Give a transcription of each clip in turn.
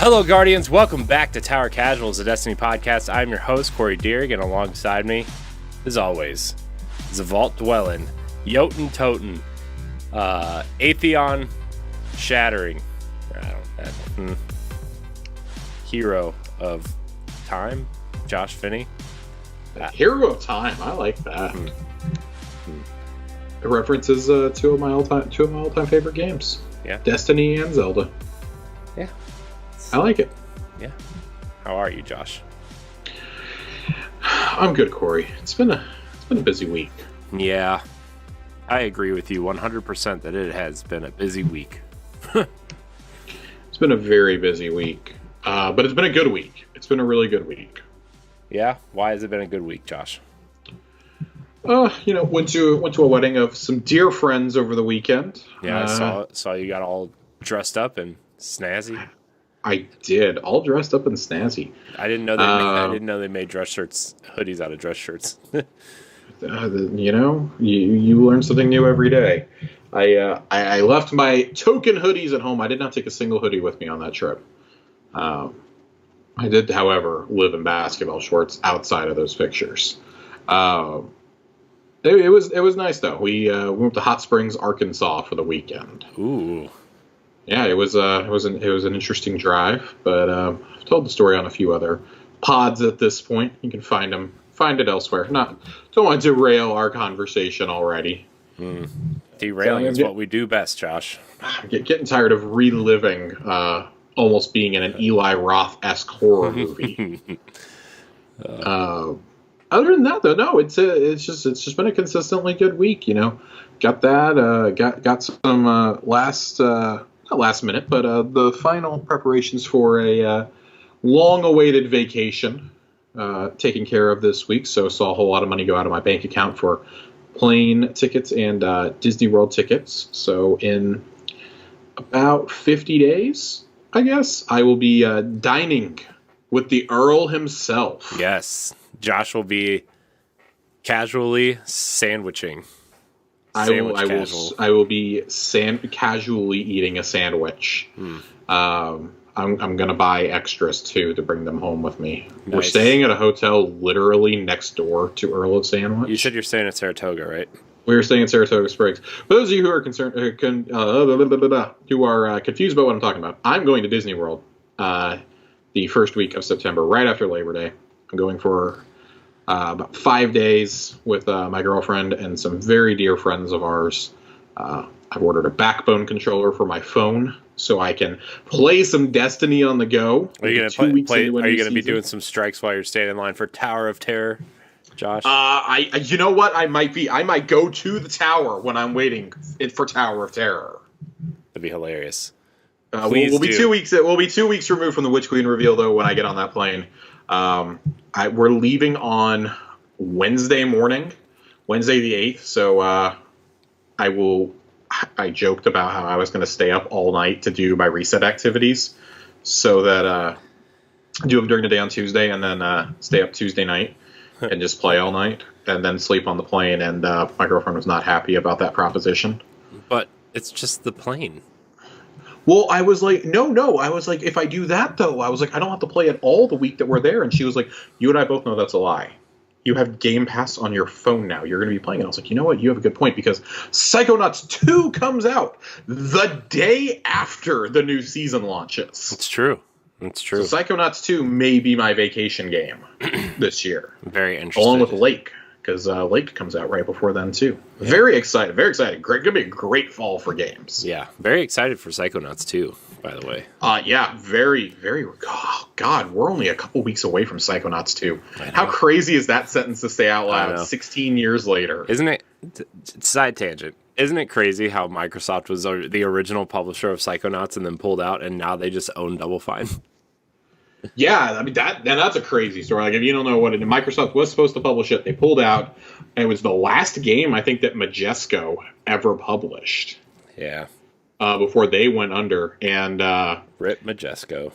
Hello, Guardians. Welcome back to Tower Casuals, the Destiny podcast. I'm your host, Corey Deering, and alongside me, as always, is a Vault Dwelling, Jotun Toten, Atheon Shattering, Hero of Time, Josh Finney. Hero of Time, I like that. It references two of my all-time favorite games. Yeah, Destiny and Zelda. Yeah, I like it. Yeah. How are you, Josh? I'm good, Corey. It's been a busy week. Yeah, I agree with you 100% that it has been a busy week. It's been a very busy week, but it's been a good week. It's been a really good week. Yeah? Why has it been a good week, Josh? Went to a wedding of some dear friends over the weekend. Yeah, I saw you got all dressed up and snazzy. I did, all dressed up and snazzy. I didn't know they made dress shirts, hoodies out of dress shirts. You learn something new every day. I left my token hoodies at home. I did not take a single hoodie with me on that trip. I did, however, live in basketball shorts outside of those pictures. It was nice though. We went to Hot Springs, Arkansas for the weekend. Ooh. Yeah, it was an interesting drive, but I've told the story on a few other pods at this point. You can find it elsewhere. Don't want to derail our conversation already. Derailing is what we do best, Josh. I'm getting tired of reliving almost being in an Eli Roth-esque horror movie. Other than that, though, no, it's just been a consistently good week. Got that. Got some not last minute, but the final preparations for a long-awaited vacation taken care of this week. So saw a whole lot of money go out of my bank account for plane tickets and Disney World tickets. So in about 50 days, I guess, I will be dining with the Earl himself. Yes. Josh will be casually sandwiching. I will be casually eating a sandwich. I'm gonna buy extras too to bring them home with me. Nice. We're staying at a hotel literally next door to Earl of Sandwich. You said you're staying at Saratoga, right? We're staying at Saratoga Springs. For those of you who are concerned, who are confused about what I'm talking about, I'm going to Disney World the first week of September, right after Labor Day. I'm going for about 5 days with my girlfriend and some very dear friends of ours. I've ordered a Backbone controller for my phone so I can play some Destiny on the go. Are you going to be doing some strikes while you're standing in line for Tower of Terror, Josh? You know what? I might go to the tower when I'm waiting for Tower of Terror. That'd be hilarious. We'll be 2 weeks. We'll be 2 weeks removed from the Witch Queen reveal though when I get on that plane. We're leaving on Wednesday morning, Wednesday the 8th. So I joked about how I was going to stay up all night to do my reset activities, so that do them during the day on Tuesday and then stay up Tuesday night and just play all night and then sleep on the plane. And my girlfriend was not happy about that proposition. But it's just the plane. Well, I was like, no. I was like, if I do that, though, I was like, I don't have to play it all the week that we're there. And she was like, you and I both know that's a lie. You have Game Pass on your phone now. You're going to be playing it. I was like, you know what? You have a good point, because Psychonauts 2 comes out the day after the new season launches. It's true. It's true. So Psychonauts 2 may be my vacation game this year. Very interesting. Along with Lake, because Lake comes out right before then, too. Yeah. Very excited. Very excited. Going to be a great fall for games. Yeah. Very excited for Psychonauts 2, by the way. Yeah. Very, very... Oh, God. We're only a couple weeks away from Psychonauts 2. How crazy is that sentence to say out loud 16 years later? Isn't it... Side tangent. Isn't it crazy how Microsoft was the original publisher of Psychonauts and then pulled out, and now they just own Double Fine? Yeah, I mean that's a crazy story. Like, if you don't know what Microsoft was supposed to publish it, they pulled out. And it was the last game I think that Majesco ever published. Yeah. Before they went under, and Rip Majesco.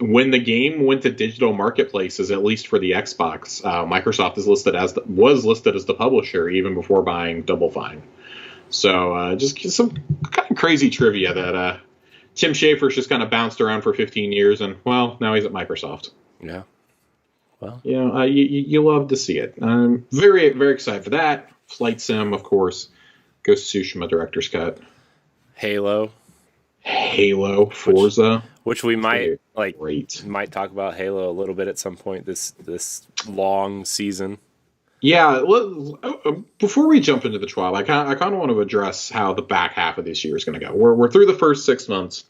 When the game went to digital marketplaces, at least for the Xbox, Microsoft was listed as the publisher even before buying Double Fine. So just some kind of crazy trivia that Tim Schafer's just kind of bounced around for 15 years, and, well, now he's at Microsoft. Yeah. Well, you love to see it. I'm very, very excited for that. Flight Sim, of course. Ghost of Tsushima Director's Cut. Halo, Forza. which we might great. Might talk about Halo a little bit at some point this long season. Yeah, before we jump into the 12, I kind of want to address how the back half of this year is going to go. We're through the first 6 months.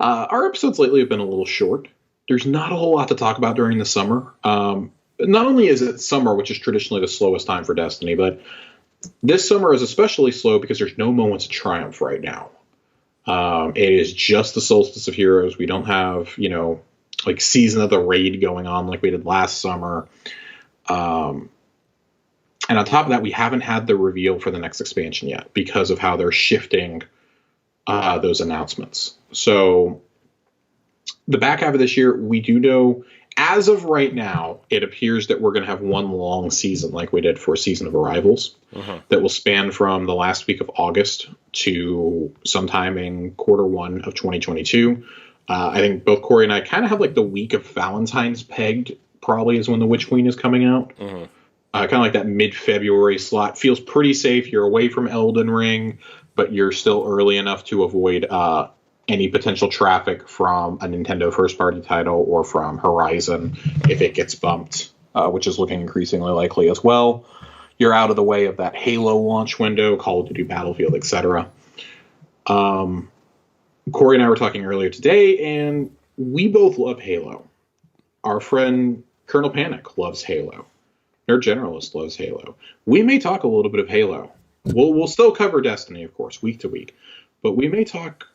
Our episodes lately have been a little short. There's not a whole lot to talk about during the summer. Not only is it summer, which is traditionally the slowest time for Destiny, but this summer is especially slow because there's no moments of triumph right now. It is just the Solstice of Heroes. We don't have, like Season of the Raid going on like we did last summer. And on top of that, we haven't had the reveal for the next expansion yet because of how they're shifting those announcements. So the back half of this year, we do know, as of right now, it appears that we're going to have one long season like we did for Season of Arrivals that will span from the last week of August to sometime in Q1 of 2022. I think both Corey and I kind of have like the week of Valentine's pegged probably is when the Witch Queen is coming out. Kind of like that mid-February slot. Feels pretty safe. You're away from Elden Ring, but you're still early enough to avoid any potential traffic from a Nintendo first-party title or from Horizon if it gets bumped, which is looking increasingly likely as well. You're out of the way of that Halo launch window, Call of Duty Battlefield, etc. Corey and I were talking earlier today, and we both love Halo. Our friend Colonel Panic loves Halo. Nerd Generalist loves Halo. We may talk a little bit of Halo. We'll still cover Destiny, of course, week to week. But we may talk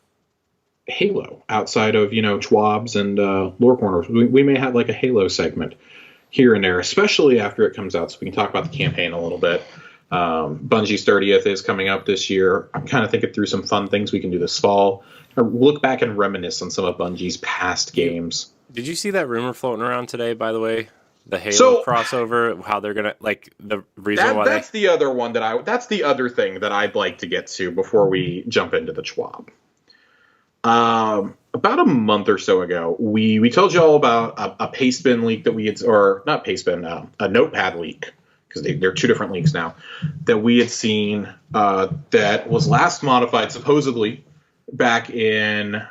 Halo outside of, Schwab's and Lore Corners. We may have like a Halo segment here and there, especially after it comes out, so we can talk about the campaign a little bit. Bungie's 30th is coming up this year. I'm kind of thinking through some fun things we can do this fall. Look back and reminisce on some of Bungie's past games. Did you see that rumor floating around today, by the way? The Halo crossover, how they're gonna the reason why that's the other one that's the other thing that I'd like to get to before we jump into the Schwab. About a month or so ago, we told you all about a Pastebin leak that we had, or not Pastebin, a Notepad leak, because they're two different leaks now, that we had seen that was last modified supposedly back in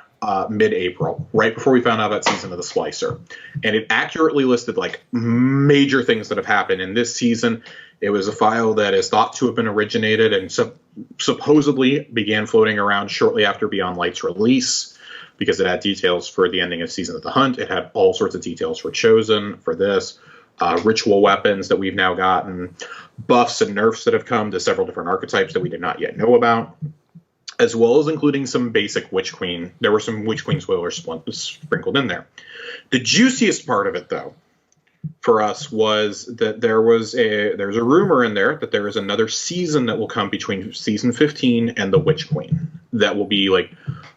mid-April, right before we found out about Season of the Splicer. And it accurately listed like major things that have happened in this season. It was a file that is thought to have been originated and supposedly began floating around shortly after Beyond Light's release, because it had details for the ending of Season of the Hunt. It had all sorts of details for Chosen, for this, ritual weapons that we've now gotten, buffs and nerfs that have come to several different archetypes that we did not yet know about, as well as including some basic Witch Queen. There were some Witch Queen spoilers sprinkled in there. The juiciest part of it, though, for us was that there's a rumor in there that there is another season that will come between Season 15 and the Witch Queen. That will be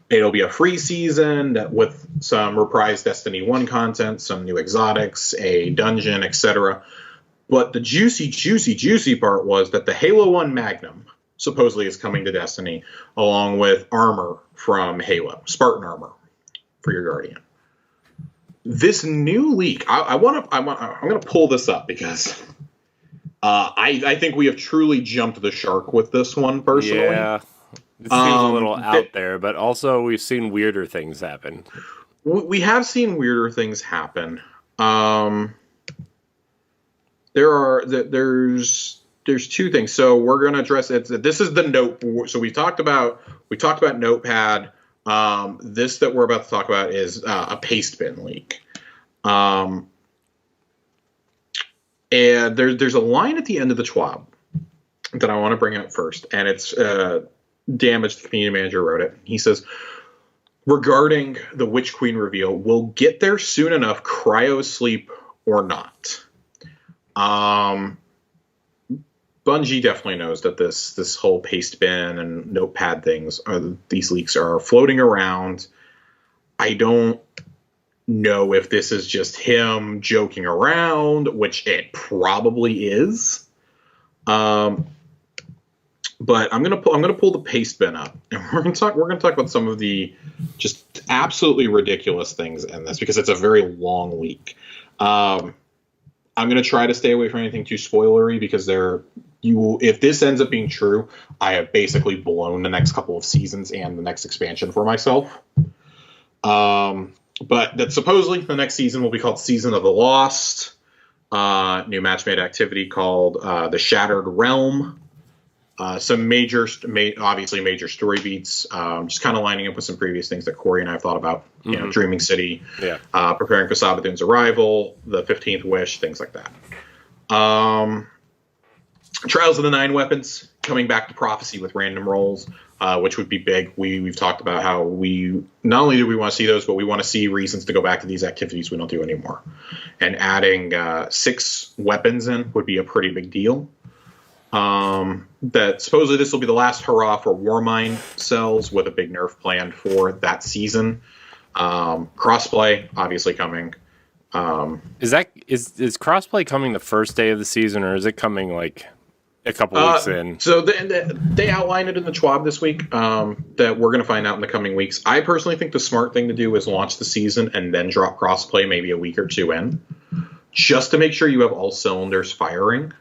it'll be a free season that with some reprised Destiny 1 content, some new exotics, a dungeon, etc. But the juicy part was that the Halo 1 Magnum supposedly is coming to Destiny, along with armor from Halo, Spartan armor for your Guardian. This new leak, I'm going to pull this up because I think we have truly jumped the shark with this one personally. Yeah, it seems a little out there, but also we've seen weirder things happen. We have seen weirder things happen. There's two things. So we're going to address it. This is the note. So we talked about Notepad. This that we're about to talk about is a Pastebin leak. And there's a line at the end of the Schwab that I want to bring up first, and it's Damaged. The community manager wrote it. He says, regarding the Witch Queen reveal, we'll get there soon enough, cryo sleep or not. Bungie definitely knows that this whole Pastebin and Notepad these leaks are floating around. I don't know if this is just him joking around, which it probably is. But I'm gonna pull the Pastebin up, and we're gonna talk about some of the just absolutely ridiculous things in this because it's a very long week. I'm gonna try to stay away from anything too spoilery because if this ends up being true, I have basically blown the next couple of seasons and the next expansion for myself. But that supposedly the next season will be called Season of the Lost. New match-made activity called the Shattered Realm. Some obviously major story beats, just kind of lining up with some previous things that Corey and I have thought about. You know, Dreaming City, preparing for Sabathun's arrival, the 15th Wish, things like that. Trials of the Nine Weapons, coming back to Prophecy with random rolls, which would be big. We've talked about how we not only do we want to see those, but we want to see reasons to go back to these activities we don't do anymore. And adding 6 weapons in would be a pretty big deal. That supposedly this will be the last hurrah for Warmind cells with a big nerf planned for that season. Crossplay obviously coming. Is crossplay coming the first day of the season, or is it coming like a couple weeks in? So they outlined it in the Schwab this week that we're going to find out in the coming weeks. I personally think the smart thing to do is launch the season and then drop crossplay maybe a week or two in, just to make sure you have all cylinders firing.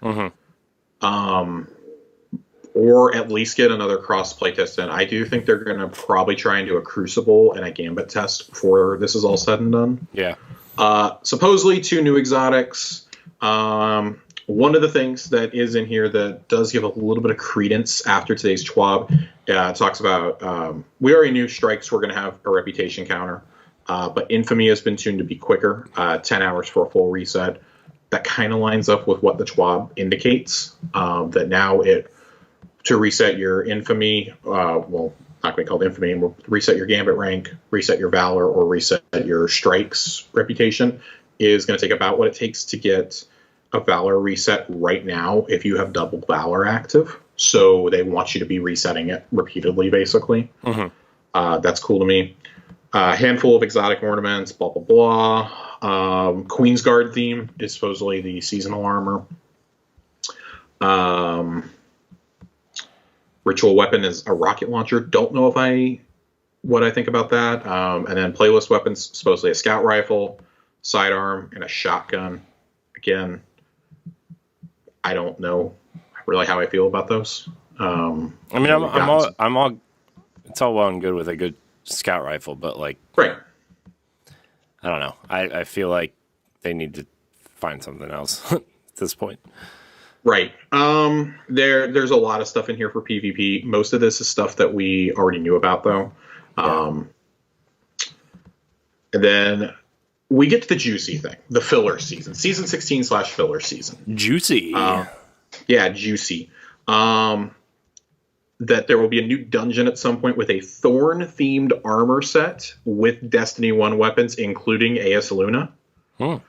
Or at least get another cross-play test in. I do think they're going to probably try and do a Crucible and a Gambit test before this is all said and done. Yeah. Supposedly 2 new exotics. One of the things that is in here that does give a little bit of credence after today's Schwab talks about we already knew strikes were going to have a reputation counter, but Infamy has been tuned to be quicker, 10 hours for a full reset. That kind of lines up with what the Schwab indicates, that now to reset your Infamy, not going to be called Infamy, and reset your Gambit rank, reset your Valor, or reset your Strikes reputation is going to take about what it takes to get a Valor reset right now if you have double Valor active. So they want you to be resetting it repeatedly, basically. That's cool to me. Handful of exotic ornaments, blah, blah, blah. Queen's Guard theme is supposedly the seasonal armor. Ritual weapon is a rocket launcher. Don't know what I think about that. And then playlist weapons, supposedly a scout rifle, sidearm, and a shotgun. Again, I don't know really how I feel about those. I mean, I'm all. It's all well and good with a good scout rifle, but like, right. I don't know. I feel like they need to find something else at this point. Right. There's a lot of stuff in here for PvP. Most of this is stuff that we already knew about, though. And then we get to the juicy thing, the filler season, season 16/filler season. Juicy. Yeah, juicy. That there will be a new dungeon at some point with a Thorn-themed armor set with Destiny 1 weapons, including AS Luna and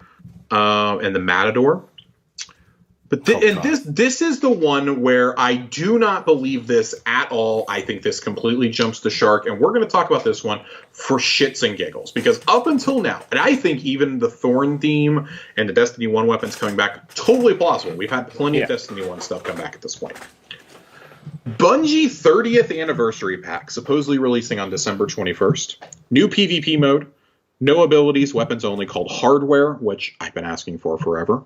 the Matador. But this is the one where I do not believe this at all. I think this completely jumps the shark, and we're going to talk about this one for shits and giggles, because up until now, and I think even the Thorn theme and the Destiny 1 weapons coming back, totally plausible. We've had plenty of Destiny 1 stuff come back at this point. Bungie 30th Anniversary Pack, supposedly releasing on December 21st. New PvP mode, no abilities, weapons only, called Hardware, which I've been asking for forever.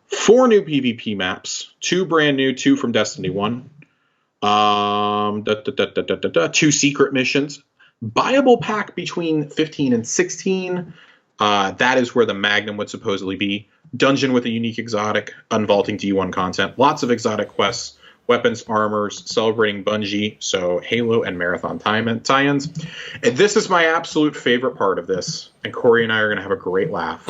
4 new PvP maps, 2 brand new, 2 from Destiny 1. 2 secret missions. Buyable pack between 15 and 16. That is where the Magnum would supposedly be. Dungeon with a unique exotic, unvaulting D1 content. Lots of exotic quests, weapons, armors, celebrating Bungie, so Halo and Marathon tie-ins. And this is my absolute favorite part of this, and Corey and I are going to have a great laugh.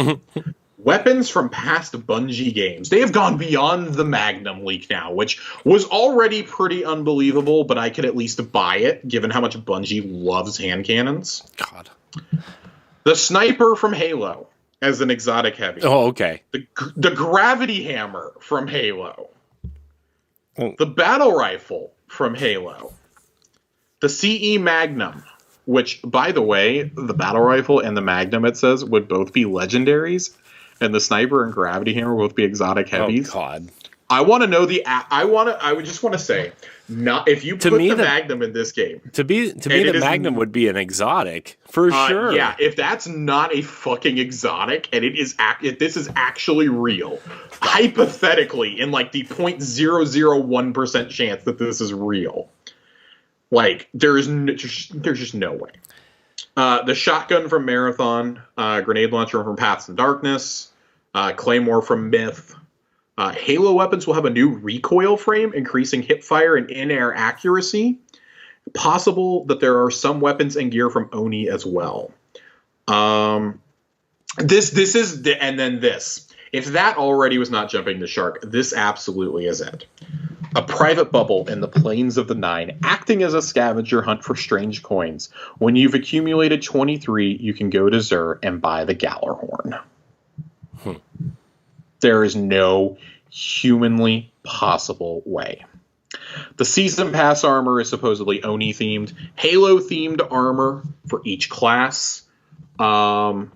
Weapons from past Bungie games. They have gone beyond the Magnum leak now, which was already pretty unbelievable, but I could at least buy it, given how much Bungie loves hand cannons. God. The Sniper from Halo as an exotic heavy. Oh, okay. The Gravity Hammer from Halo. The Battle Rifle from Halo. The CE Magnum, which, by the way, the Battle Rifle and the Magnum, it says, would both be legendaries. And the Sniper and Gravity Hammer will both be exotic heavies. Oh, God. I want to know I would just want to say, not if you put the Magnum in this game. To me, the Magnum would be an exotic for sure. Yeah, if that's not a fucking exotic, and if this is actually real, hypothetically, in like the 0.001% chance that this is real, like there's just no way. The shotgun from Marathon, grenade launcher from Paths in Darkness, Claymore from Myth. Halo weapons will have a new recoil frame, increasing hipfire and in-air accuracy. Possible that there are some weapons and gear from Oni as well. This is and then this. If that already was not jumping the shark, this absolutely is it. A private bubble in the plains of the Nine, acting as a scavenger hunt for strange coins. When you've accumulated 23, you can go to Zur and buy the Gallarhorn. There is no humanly possible way. The Season Pass armor is supposedly Oni themed. Halo themed armor for each class. I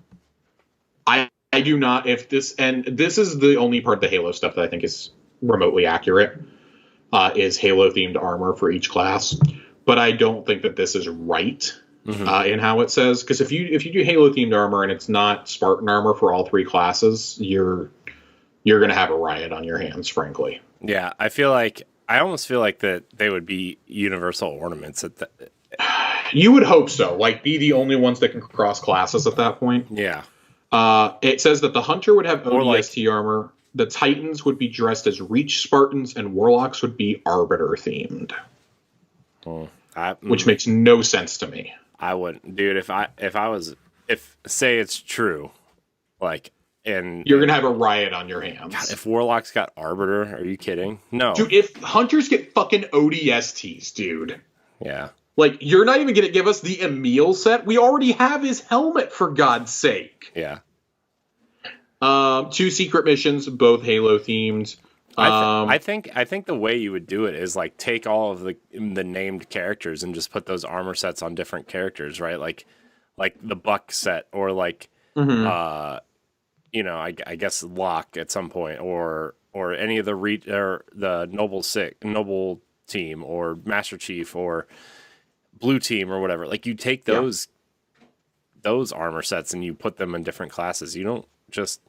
do not, if this, and this is the only part of the Halo stuff that I think is remotely accurate, is Halo themed armor for each class. But I don't think that this is right in how it says, because if you do Halo themed armor and it's not Spartan armor for all three classes, you're going to have a riot on your hands, frankly. Yeah, I almost feel like that they would be universal ornaments at the. You would hope so. Like, be the only ones that can cross classes at that point. Yeah. It says that the Hunter would have ODST armor. The Titans would be dressed as Reach Spartans, and Warlocks would be Arbiter themed. Which makes no sense to me. I wouldn't, dude. If say it's true, like. And you're going to have a riot on your hands. God, if Warlocks got Arbiter, are you kidding? No. Dude, if Hunters get fucking ODSTs, dude. Yeah. Like, you're not even going to give us the Emil set? We already have his helmet, for God's sake. Yeah. 2 secret missions, both Halo themed. I think the way you would do it is, like, take all of the named characters and just put those armor sets on different characters, right? Like the Buck set, or like... you know, I guess Locke at some point, or any of the Noble team, or Master Chief, or Blue Team, or whatever. Like, you take those armor sets and you put them in different classes. You don't just,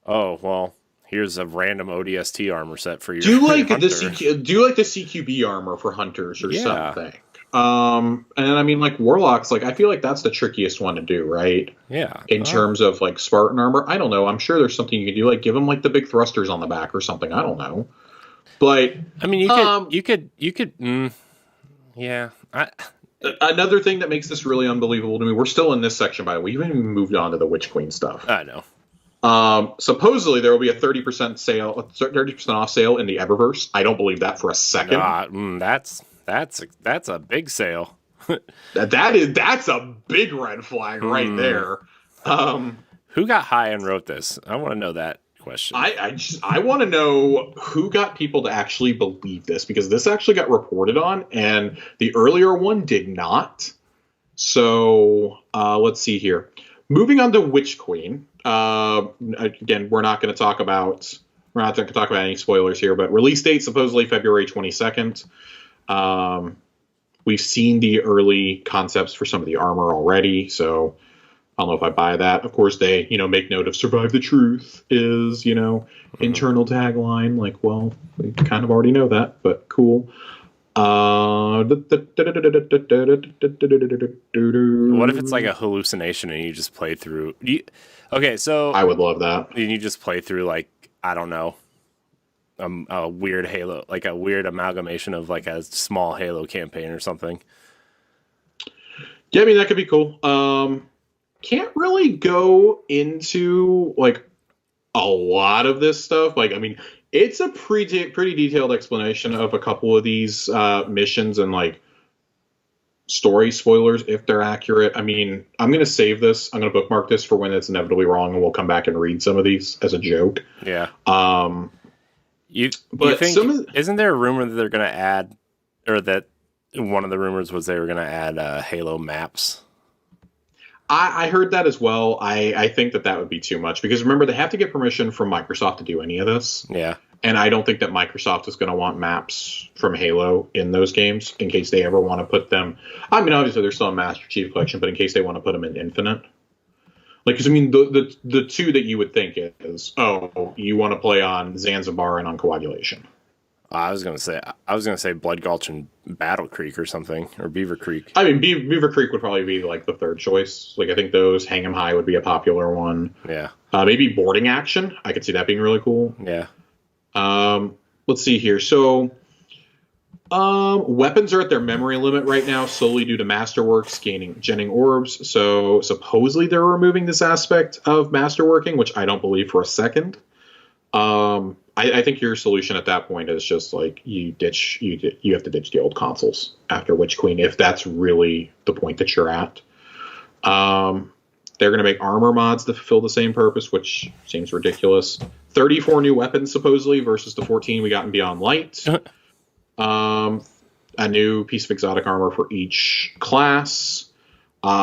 here's a random ODST armor set for your. Do you like the CQB armor for Hunters or something? And I mean, like, Warlocks, like, I feel like that's the trickiest one to do, right? Yeah. In terms of, like, Spartan armor, I don't know. I'm sure there's something you can do, like, give them, like, the big thrusters on the back or something. I don't know. But I mean, you could. Yeah. Another thing that makes this really unbelievable to me. We're still in this section, by the way. We haven't even moved on to the Witch Queen stuff. I know. Supposedly there will be a 30% off sale in the Eververse. I don't believe that for a second. That's a big sale. That's a big red flag right there. Who got high and wrote this? I want to know that question. I want to know who got people to actually believe this, because this actually got reported on and the earlier one did not. So let's see here. Moving on to Witch Queen. Again, we're not going to talk about any spoilers here, but release date supposedly February 22nd. We've seen the early concepts for some of the armor already, so I don't know if I buy that. Of course, they, make note of "Survive the Truth" is, internal tagline. Like, well, we kind of already know that, but cool. What if it's like a hallucination and you just play through? So I would love that. And you just play through, like, I don't know, a weird Halo, like a weird amalgamation of like a small Halo campaign or something. Yeah, I mean, that could be cool. Can't really go into like a lot of this stuff. Like, I mean, it's a pretty detailed explanation of a couple of these missions and like story spoilers, if they're accurate. I mean, I'm going to save this. I'm going to bookmark this for when it's inevitably wrong, and we'll come back and read some of these as a joke. Yeah. You think, isn't there a rumor that they're going to add, or that one of the rumors was they were going to add Halo maps? I heard that as well. I think that would be too much, because remember, they have to get permission from Microsoft to do any of this. Yeah. And I don't think that Microsoft is going to want maps from Halo in those games in case they ever want to put them. I mean, obviously they're still a Master Chief Collection, but in case they want to put them in Infinite. Like, because I mean, the two that you would think is, oh, you want to play on Zanzibar and on Coagulation. I was gonna say Blood Gulch and Battle Creek or something, or Beaver Creek. I mean, Beaver Creek would probably be like the third choice. Like, I think those Hang 'em High would be a popular one. Yeah. Maybe Boarding Action. I could see that being really cool. Yeah. Let's see here. So, weapons are at their memory limit right now, solely due to Masterworks genning orbs. So supposedly they're removing this aspect of Masterworking, which I don't believe for a second. I think your solution at that point is just like you have to ditch the old consoles after Witch Queen, if that's really the point that you're at. They're going to make armor mods to fulfill the same purpose, which seems ridiculous. 34 new weapons, supposedly, versus the 14 we got in Beyond Light. A new piece of exotic armor for each class.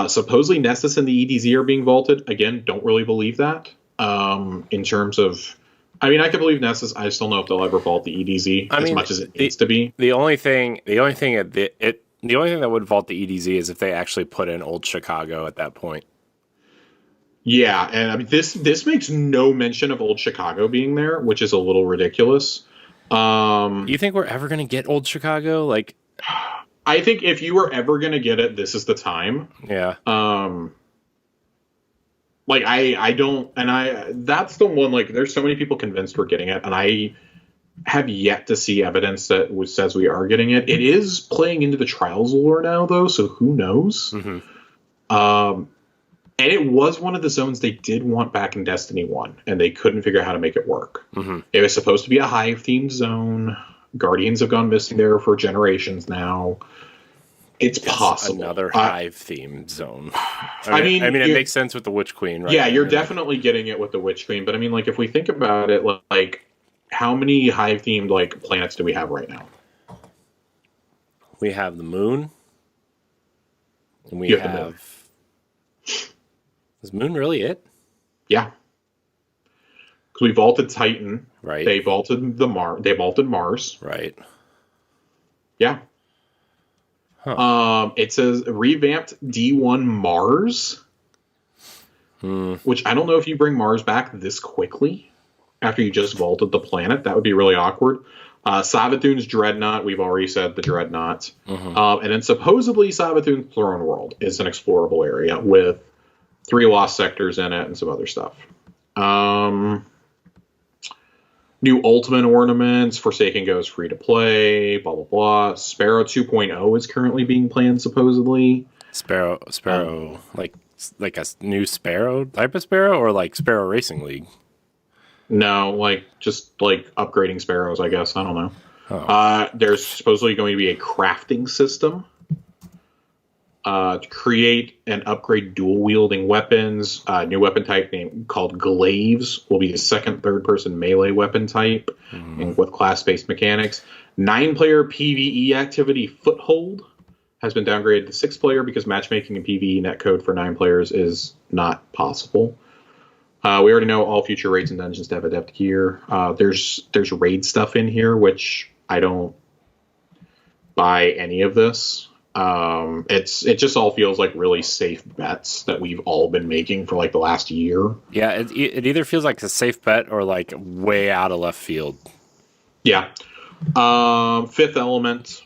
Supposedly Nessus and the EDZ are being vaulted. Again, don't really believe that. In terms of... I mean, I can believe Nessus. I just don't know if they'll ever vault the EDZ as much as it needs to be. The only thing that would vault the EDZ is if they actually put in Old Chicago at that point. Yeah, and I mean this makes no mention of Old Chicago being there, which is a little ridiculous. You think we're ever going to get Old Chicago? Like, I think if you were ever going to get it, this is the time. Yeah. Like I don't, and that's the one. Like, there's so many people convinced we're getting it, and I have yet to see evidence that says we are getting it. It is playing into the Trials lore now, though, so who knows? Mm-hmm. And it was one of the zones they did want back in Destiny 1, and they couldn't figure out how to make it work. Mm-hmm. It was supposed to be a Hive-themed zone. Guardians have gone missing there for generations now. It's possible. Another Hive-themed zone. I mean, it makes sense with the Witch Queen, right? Yeah, you're definitely getting it with the Witch Queen. But I mean, like, if we think about it, like, how many Hive-themed, like, planets do we have right now? We have the moon. And we have... Is Moon really it? Yeah. Because we vaulted Titan. Right. They vaulted They vaulted Mars. Right. Yeah. Huh. It says revamped D1 Mars. Which I don't know if you bring Mars back this quickly after you just vaulted the planet. That would be really awkward. Savathun's Dreadnought. We've already said the Dreadnought. Mm-hmm. And then supposedly Savathun's Throne World is an explorable area with 3 lost sectors in it and some other stuff. New Ultimate ornaments. Forsaken goes free to play. Blah, blah, blah. Sparrow 2.0 is currently being planned, supposedly. Sparrow, like a new Sparrow type of Sparrow, or like Sparrow Racing League? No, like just like upgrading Sparrows, I guess. I don't know. Oh. There's supposedly going to be a crafting system. To create and upgrade dual-wielding weapons. New weapon type called Glaives will be the second third-person melee weapon type, and with class-based mechanics. 9-player PvE activity Foothold has been downgraded to 6-player because matchmaking and PvE netcode for 9 players is not possible. We already know all future raids and dungeons to have adept gear. There's raid stuff in here, which I don't buy any of this. It just all feels like really safe bets that we've all been making for like the last year. Yeah, it either feels like a safe bet or like way out of left field. Yeah. Fifth Element.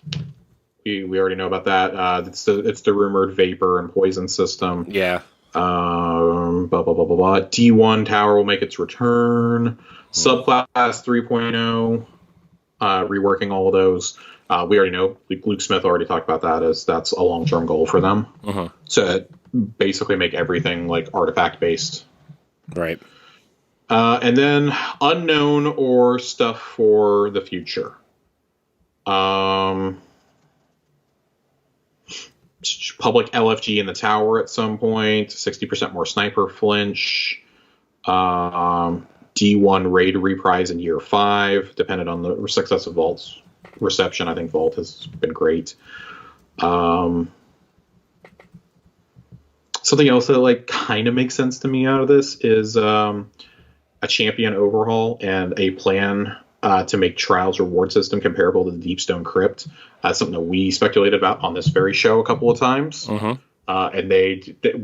We already know about that. It's the rumored vapor and poison system. Yeah. Blah, blah, blah, blah, blah. D1 Tower will make its return. Subclass 3.0. Reworking all of those. We already know, Luke Smith already talked about that, as that's a long-term goal for them. To basically make everything like artifact-based. Right. And then unknown or stuff for the future. Public LFG in the tower at some point, 60% more sniper flinch. D1 raid reprise in year 5, dependent on the success of Vault's reception. I think Vault has been great. Something else that like kind of makes sense to me out of this is a champion overhaul and a plan to make Trials reward system comparable to the Deepstone Crypt. Something that we speculated about on this very show a couple of times. Mm-hmm. And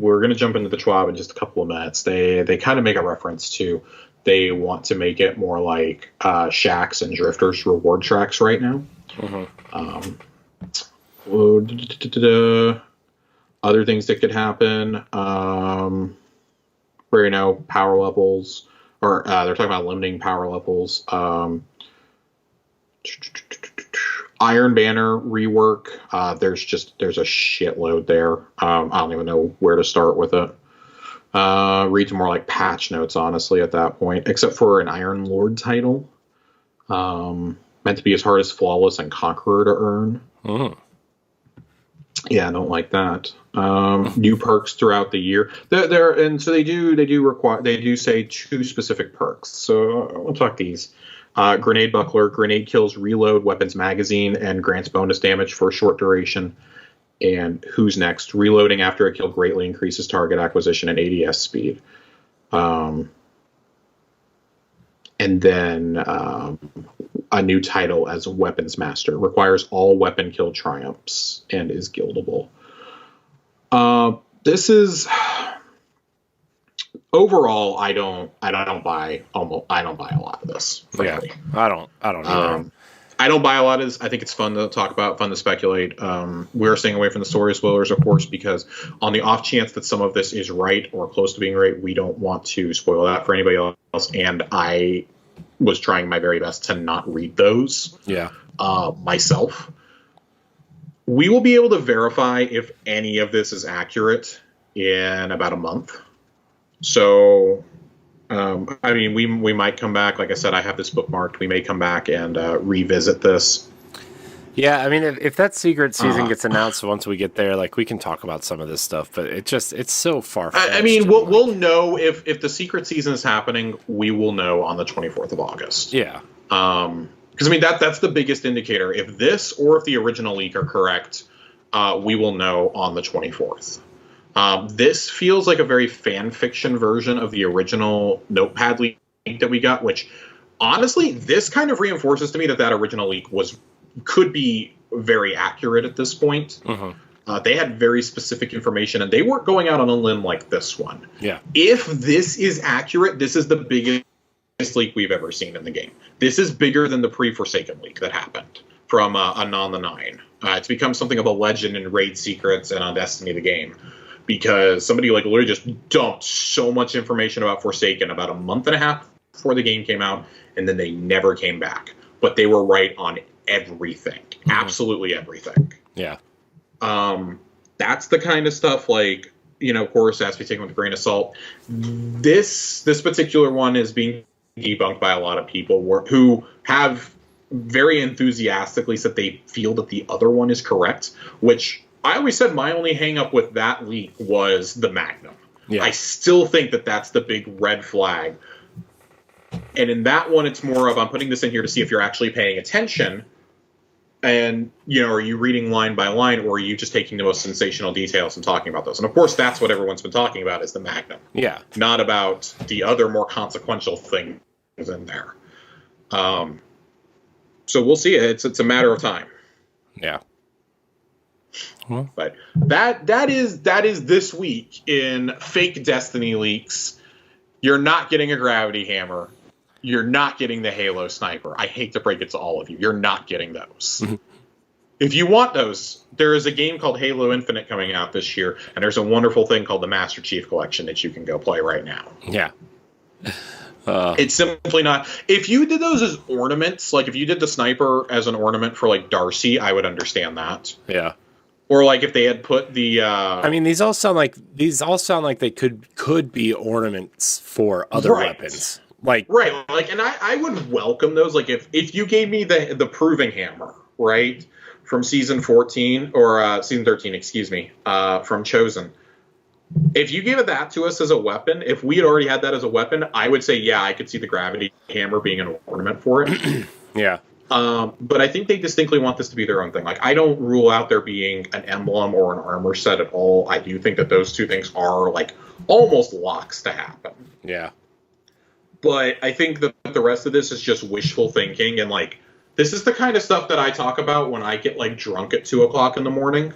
we're going to jump into the TWAB in just a couple of minutes. They kind of make a reference to they want to make it more like Shacks and Drifters reward tracks right now. Mm-hmm. Other things that could happen, where power levels, or they're talking about limiting power levels. Iron Banner rework. There's a shitload there. I don't even know where to start with it. Reads more like patch notes, honestly, at that point, except for an Iron Lord title. Meant to be as hard as Flawless and Conqueror to earn. Mm. Yeah, I don't like that. New perks throughout the year. So they do say 2 specific perks. So we'll talk these. Grenade Buckler, grenade kills reload weapons magazine and grants bonus damage for a short duration. And Who's Next? Reloading after a kill greatly increases target acquisition and ADS speed. And then a new title as Weapons Master. Requires all weapon kill triumphs and is guildable. This is... Overall, I don't buy a lot of this. Frankly. Yeah, I don't either. I don't buy a lot of this. I think it's fun to talk about, fun to speculate. We're staying away from the story spoilers, of course, because on the off chance that some of this is right or close to being right, we don't want to spoil that for anybody else. And I was trying my very best to not read those. Yeah. Myself. We will be able to verify if any of this is accurate in about a month. So, I mean, we might come back. Like I said, I have this bookmarked. We may come back and revisit this. Yeah, I mean, if that secret season gets announced once we get there, like, we can talk about some of this stuff. But it's so far-fetched. I mean, we'll know if the secret season is happening. We will know on the 24th of August. Yeah. Because I mean that's the biggest indicator. If this or if the original leak are correct, we will know on the 24th. This feels like a very fan fiction version of the original Notepad leak that we got, which honestly, this kind of reinforces to me that original leak could be very accurate at this point. Mm-hmm. They had very specific information, and they weren't going out on a limb like this one. Yeah. If this is accurate, this is the biggest leak we've ever seen in the game. This is bigger than the pre-Forsaken leak that happened from Anon the Nine. It's become something of a legend in Raid Secrets and on Destiny the game. Because somebody literally just dumped so much information about Forsaken about a month and a half before the game came out, and then they never came back. But they were right on everything. Mm-hmm. Absolutely everything. Yeah. That's the kind of stuff, like, of course, has to be taken with a grain of salt. This particular one is being debunked by a lot of people who have very enthusiastically said they feel that the other one is correct, which... I always said my only hang-up with that leak was the Magnum. Yeah. I still think that that's the big red flag. And in that one, it's more of, I'm putting this in here to see if you're actually paying attention. And, are you reading line by line, or are you just taking the most sensational details and talking about those? And, of course, that's what everyone's been talking about is the Magnum. Yeah. Not about the other more consequential things in there. So we'll see. It's a matter of time. Yeah. But that is this week in fake Destiny leaks. You're not getting a gravity hammer. You're not getting the Halo sniper. I hate to break it to all of you. You're not getting those. Mm-hmm. If you want those, there is a game called Halo Infinite coming out this year, and there's a wonderful thing called the Master Chief Collection that you can go play right now. Yeah. It's simply not. If you did those as ornaments, like if you did the sniper as an ornament for like Darcy, I would understand that. Yeah. Or like if they had put the I mean, these all sound like they could be ornaments for other weapons. Like and I would welcome those. Like if you gave me the proving hammer, right? From season 14 or season 13, excuse me, from Chosen. If you gave that to us as a weapon, if we had already had that as a weapon, I would say, yeah, I could see the gravity hammer being an ornament for it. Yeah. But I think they distinctly want this to be their own thing. Like, I don't rule out there being an emblem or an armor set at all. I do think that those two things are, like, almost locks to happen. Yeah. But I think that the rest of this is just wishful thinking, and like this is the kind of stuff that I talk about when I get like drunk at 2:00 in the morning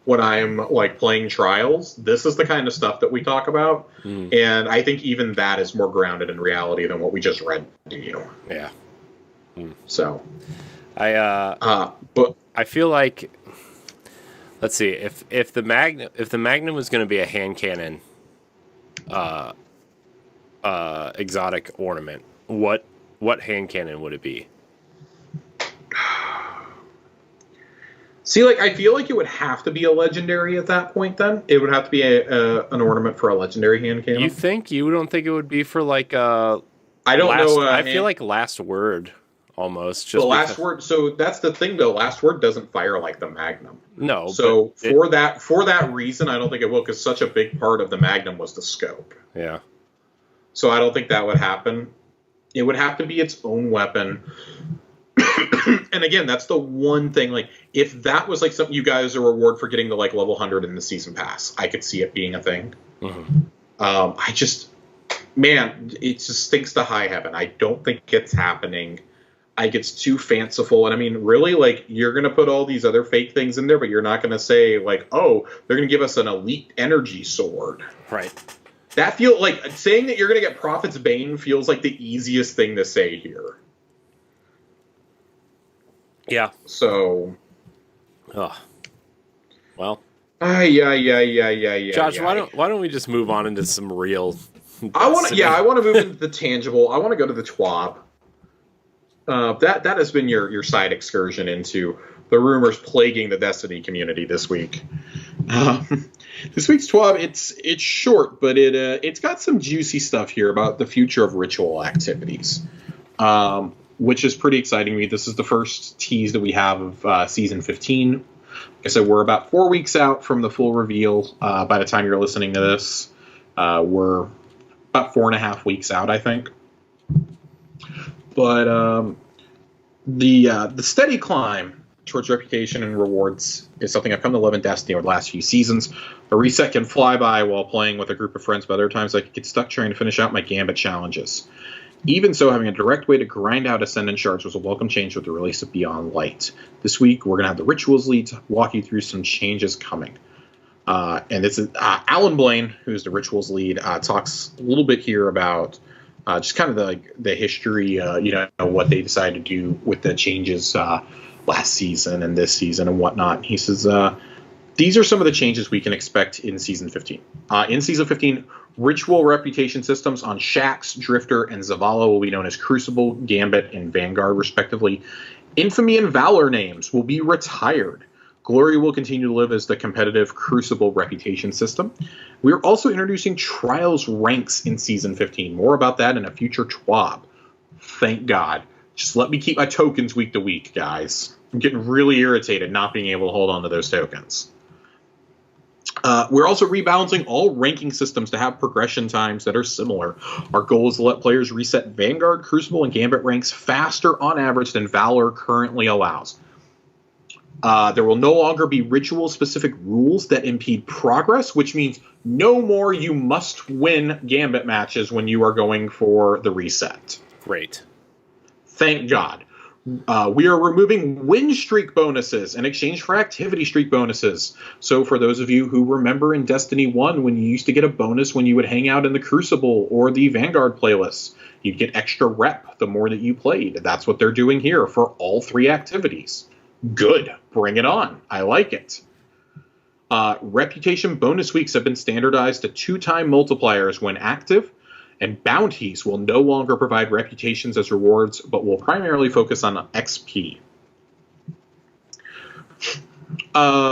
when I'm like playing Trials. This is the kind of stuff that we talk about, and I think even that is more grounded in reality than what we just read to you. Yeah. So, but I feel like, let's see, if the Magnum was going to be a hand cannon, exotic ornament, what hand cannon would it be? See, like, I feel like it would have to be a legendary at that point, then. It would have to be an ornament for a legendary hand cannon. You think? You don't think it would be for, like, I don't know. I feel like Last Word, almost. Just the Last Word, so that's the thing, though. Last Word doesn't fire like the Magnum. No. So, for that reason, I don't think it will, because such a big part of the Magnum was the scope. Yeah. So, I don't think that would happen. It would have to be its own weapon. And again, that's the one thing, like, if that was like something you guys a reward for getting to like level 100 in the season pass, I could see it being a thing. It just stinks to high heaven. I don't think it's happening. I think it's too fanciful. And I mean, really, like, you're going to put all these other fake things in there, but you're not going to say like, oh, they're going to give us an elite energy sword. Right. That feels like saying that you're going to get Prophet's Bane feels like the easiest thing to say here. Yeah. So. Oh. Well. Yeah. Josh, why don't we just move on into some real? I want to move into the tangible. I want to go to the TWAB. That has been your side excursion into the rumors plaguing the Destiny community this week. This week's TWAB, it's short, but it's got some juicy stuff here about the future of ritual activities. Which is pretty exciting to me. This is the first tease that we have of Season 15. Like I said, we're about 4 weeks out from the full reveal. By the time you're listening to this, we're about 4.5 weeks out, I think. But the steady climb towards reputation and rewards is something I've come to love in Destiny over the last few seasons. A reset can fly by while playing with a group of friends, but other times I could get stuck trying to finish out my Gambit challenges. Even so, having a direct way to grind out Ascendant Shards was a welcome change with the release of Beyond Light. This week, we're going to have the Rituals lead to walk you through some changes coming. And this is Alan Blaine, who's the Rituals lead, talks a little bit here about just kind of the history, what they decided to do with the changes last season and this season and whatnot. He says, these are some of the changes we can expect in Season 15. In Season 15, Ritual reputation systems on Shaxx, Drifter, and Zavala will be known as Crucible, Gambit, and Vanguard, respectively. Infamy and Valor names will be retired. Glory will continue to live as the competitive Crucible reputation system. We're also introducing Trials ranks in Season 15. More about that in a future TWAB. Thank God. Just let me keep my tokens week to week, guys. I'm getting really irritated not being able to hold on to those tokens. We're also rebalancing all ranking systems to have progression times that are similar. Our goal is to let players reset Vanguard, Crucible, and Gambit ranks faster on average than Valor currently allows. There will no longer be ritual-specific rules that impede progress, which means no more you must win Gambit matches when you are going for the reset. Great. Thank God. We are removing win streak bonuses in exchange for activity streak bonuses. So for those of you who remember in Destiny 1 when you used to get a bonus when you would hang out in the Crucible or the Vanguard playlists, you'd get extra rep the more that you played. That's what they're doing here for all 3 activities. Good. Bring it on. I like it. Reputation bonus weeks have been standardized to 2-time multipliers when active. And bounties will no longer provide reputations as rewards, but will primarily focus on XP.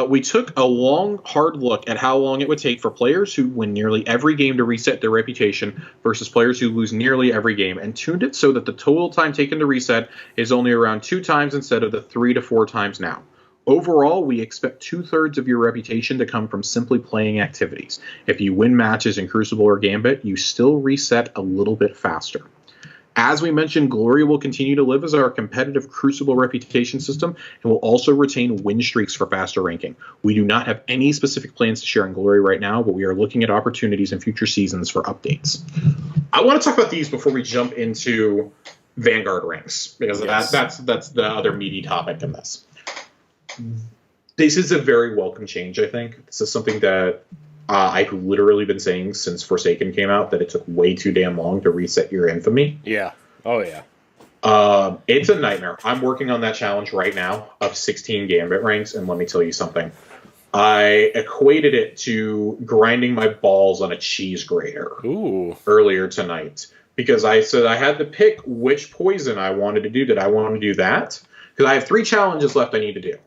We took a long, hard look at how long it would take for players who win nearly every game to reset their reputation versus players who lose nearly every game, and tuned it so that the total time taken to reset is only around 2 times instead of the 3 to 4 times now. Overall, we expect 2/3 of your reputation to come from simply playing activities. If you win matches in Crucible or Gambit, you still reset a little bit faster. As we mentioned, Glory will continue to live as our competitive Crucible reputation system and will also retain win streaks for faster ranking. We do not have any specific plans to share on Glory right now, but we are looking at opportunities in future seasons for updates. I want to talk about these before we jump into Vanguard ranks, because that's the other meaty topic in this. This is a very welcome change, I think. This is something that I've literally been saying since Forsaken came out, that it took way too damn long to reset your infamy. Yeah. Oh, yeah. It's a nightmare. I'm working on that challenge right now of 16 Gambit ranks, and let me tell you something. I equated it to grinding my balls on a cheese grater earlier tonight, because I said I had to pick which poison I wanted to do. Did I want to do that? Because I have 3 challenges left I need to do.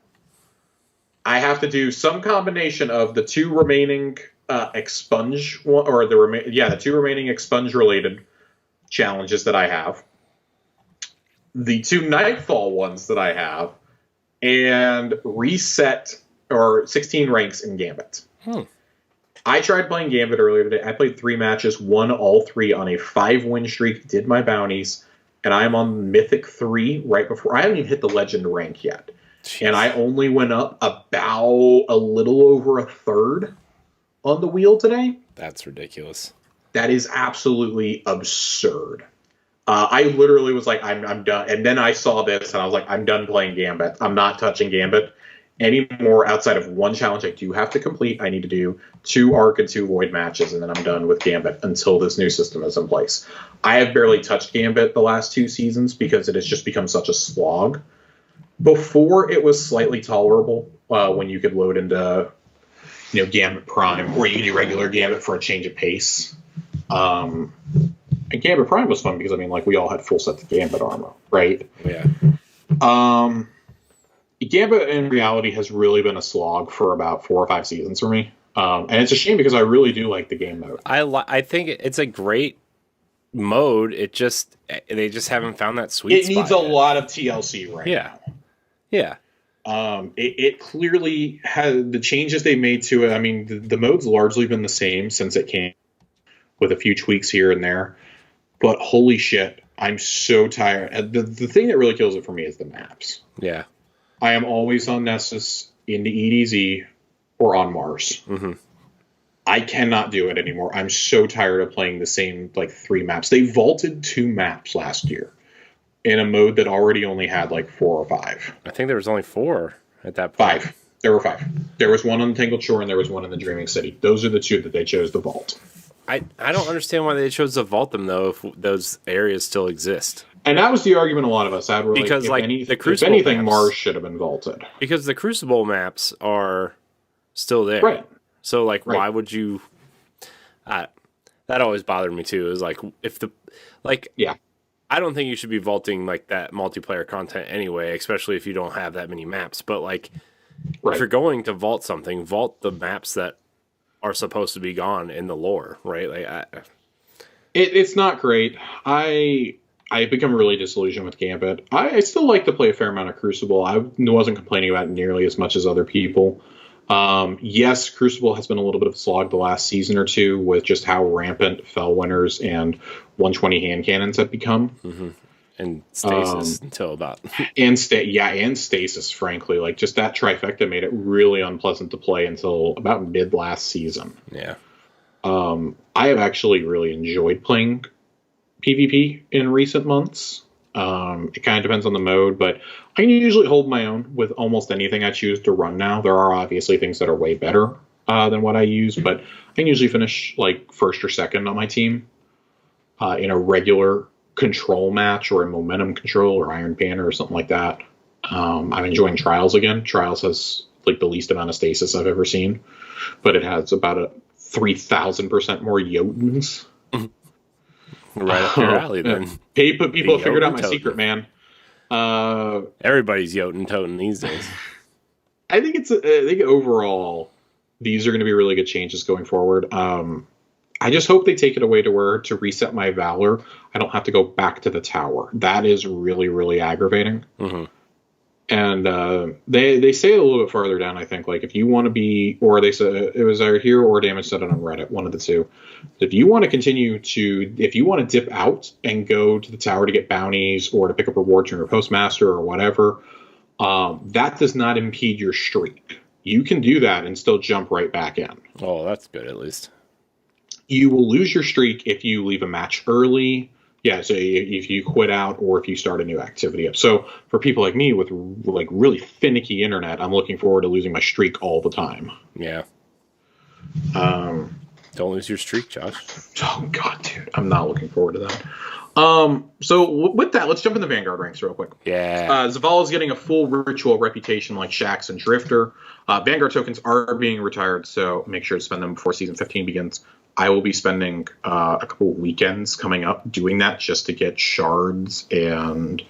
I have to do some combination of the 2 remaining expunge, or the 2 remaining expunge related challenges that I have, the 2 Nightfall ones that I have, and reset or 16 ranks in Gambit. I tried playing Gambit earlier today. I played 3 matches, won all 3 on a 5-win streak, did my bounties, and I am on Mythic 3 right before. I haven't even hit the Legend rank yet. Jeez. And I only went up about a little over a third on the wheel today. That's ridiculous. That is absolutely absurd. I literally was like, I'm done. And then I saw this, and I was like, I'm done playing Gambit. I'm not touching Gambit anymore outside of 1 challenge I do have to complete. I need to do 2 Arc and 2 Void matches, and then I'm done with Gambit until this new system is in place. I have barely touched Gambit the last 2 seasons because it has just become such a slog. Before, it was slightly tolerable when you could load into, Gambit Prime, or you could do regular Gambit for a change of pace. And Gambit Prime was fun because, we all had full sets of Gambit armor, right? Yeah. Gambit, in reality, has really been a slog for about 4 or 5 seasons for me. And it's a shame because I really do like the game mode. I think it's a great mode. They just haven't found that sweet spot. It needs a lot of TLC right now. Yeah. It clearly has the changes they made to it. The mode's largely been the same since it came, with a few tweaks here and there. But holy shit, I'm so tired. The thing that really kills it for me is the maps. Yeah. I am always on Nessus, into EDZ, or on Mars. Mm-hmm. I cannot do it anymore. I'm so tired of playing the same 3 maps. They vaulted 2 maps last year in a mode that already only had 4 or 5. I think there was only 4 at that point. 5. There were 5. There was 1 on the Tangled Shore and there was 1 in the Dreaming City. Those are the 2 that they chose to vault. I don't understand why they chose to vault them, though, if those areas still exist. And that was the argument a lot of us had. Because, the Crucible, if anything, maps, Mars should have been vaulted. Because the Crucible maps are still there. Right. So, why would you... that always bothered me, too. Is if the... yeah. I don't think you should be vaulting, that multiplayer content anyway, especially if you don't have that many maps. But, if you're going to vault something, vault the maps that are supposed to be gone in the lore, right? It's not great. I've become really disillusioned with Gambit. I still like to play a fair amount of Crucible. I wasn't complaining about it nearly as much as other people. Yes, Crucible has been a little bit of a slog the last season or 2 with just how rampant Fell Winners and 120 hand cannons have become. Mm-hmm. And Stasis until about... and Stasis, frankly. Just that trifecta made it really unpleasant to play until about mid last season. Yeah. I have actually really enjoyed playing PvP in recent months. It kind of depends on the mode, but I can usually hold my own with almost anything I choose to run now. There are obviously things that are way better than what I use, but I can usually finish 1st or 2nd on my team in a regular control match or a momentum control or Iron Banner or something like that. I'm enjoying Trials again. Trials has the least amount of stasis I've ever seen, but it has about a 3,000% more Jotuns. Right up your alley, then. People have figured out my secret, man. Everybody's Jotun toting these days. I think overall, these are going to be really good changes going forward. I just hope they take it away to where to reset my Valor, I don't have to go back to the tower. That is really, really aggravating. Mm-hmm. And they say it a little bit farther down, I think. Like, if you want to be, or they said it was either here or Damage said it on Reddit, one of the two. If you want to dip out and go to the tower to get bounties or to pick up rewards from your postmaster or whatever, that does not impede your streak. You can do that and still jump right back in. Oh, that's good at least. You will lose your streak if you leave a match early. Yeah, so if you quit out or if you start a new activity up. So for people like me with like really finicky internet, I'm looking forward to losing my streak all the time. Yeah. Don't lose your streak, Josh. Oh God, dude, I'm not looking forward to that. So with that, let's jump into Vanguard ranks real quick. Yeah. Zavala's getting a full ritual reputation like Shaxx and Drifter. Vanguard tokens are being retired, so make sure to spend them before Season 15 begins. I will be spending a couple weekends coming up doing that just to get shards and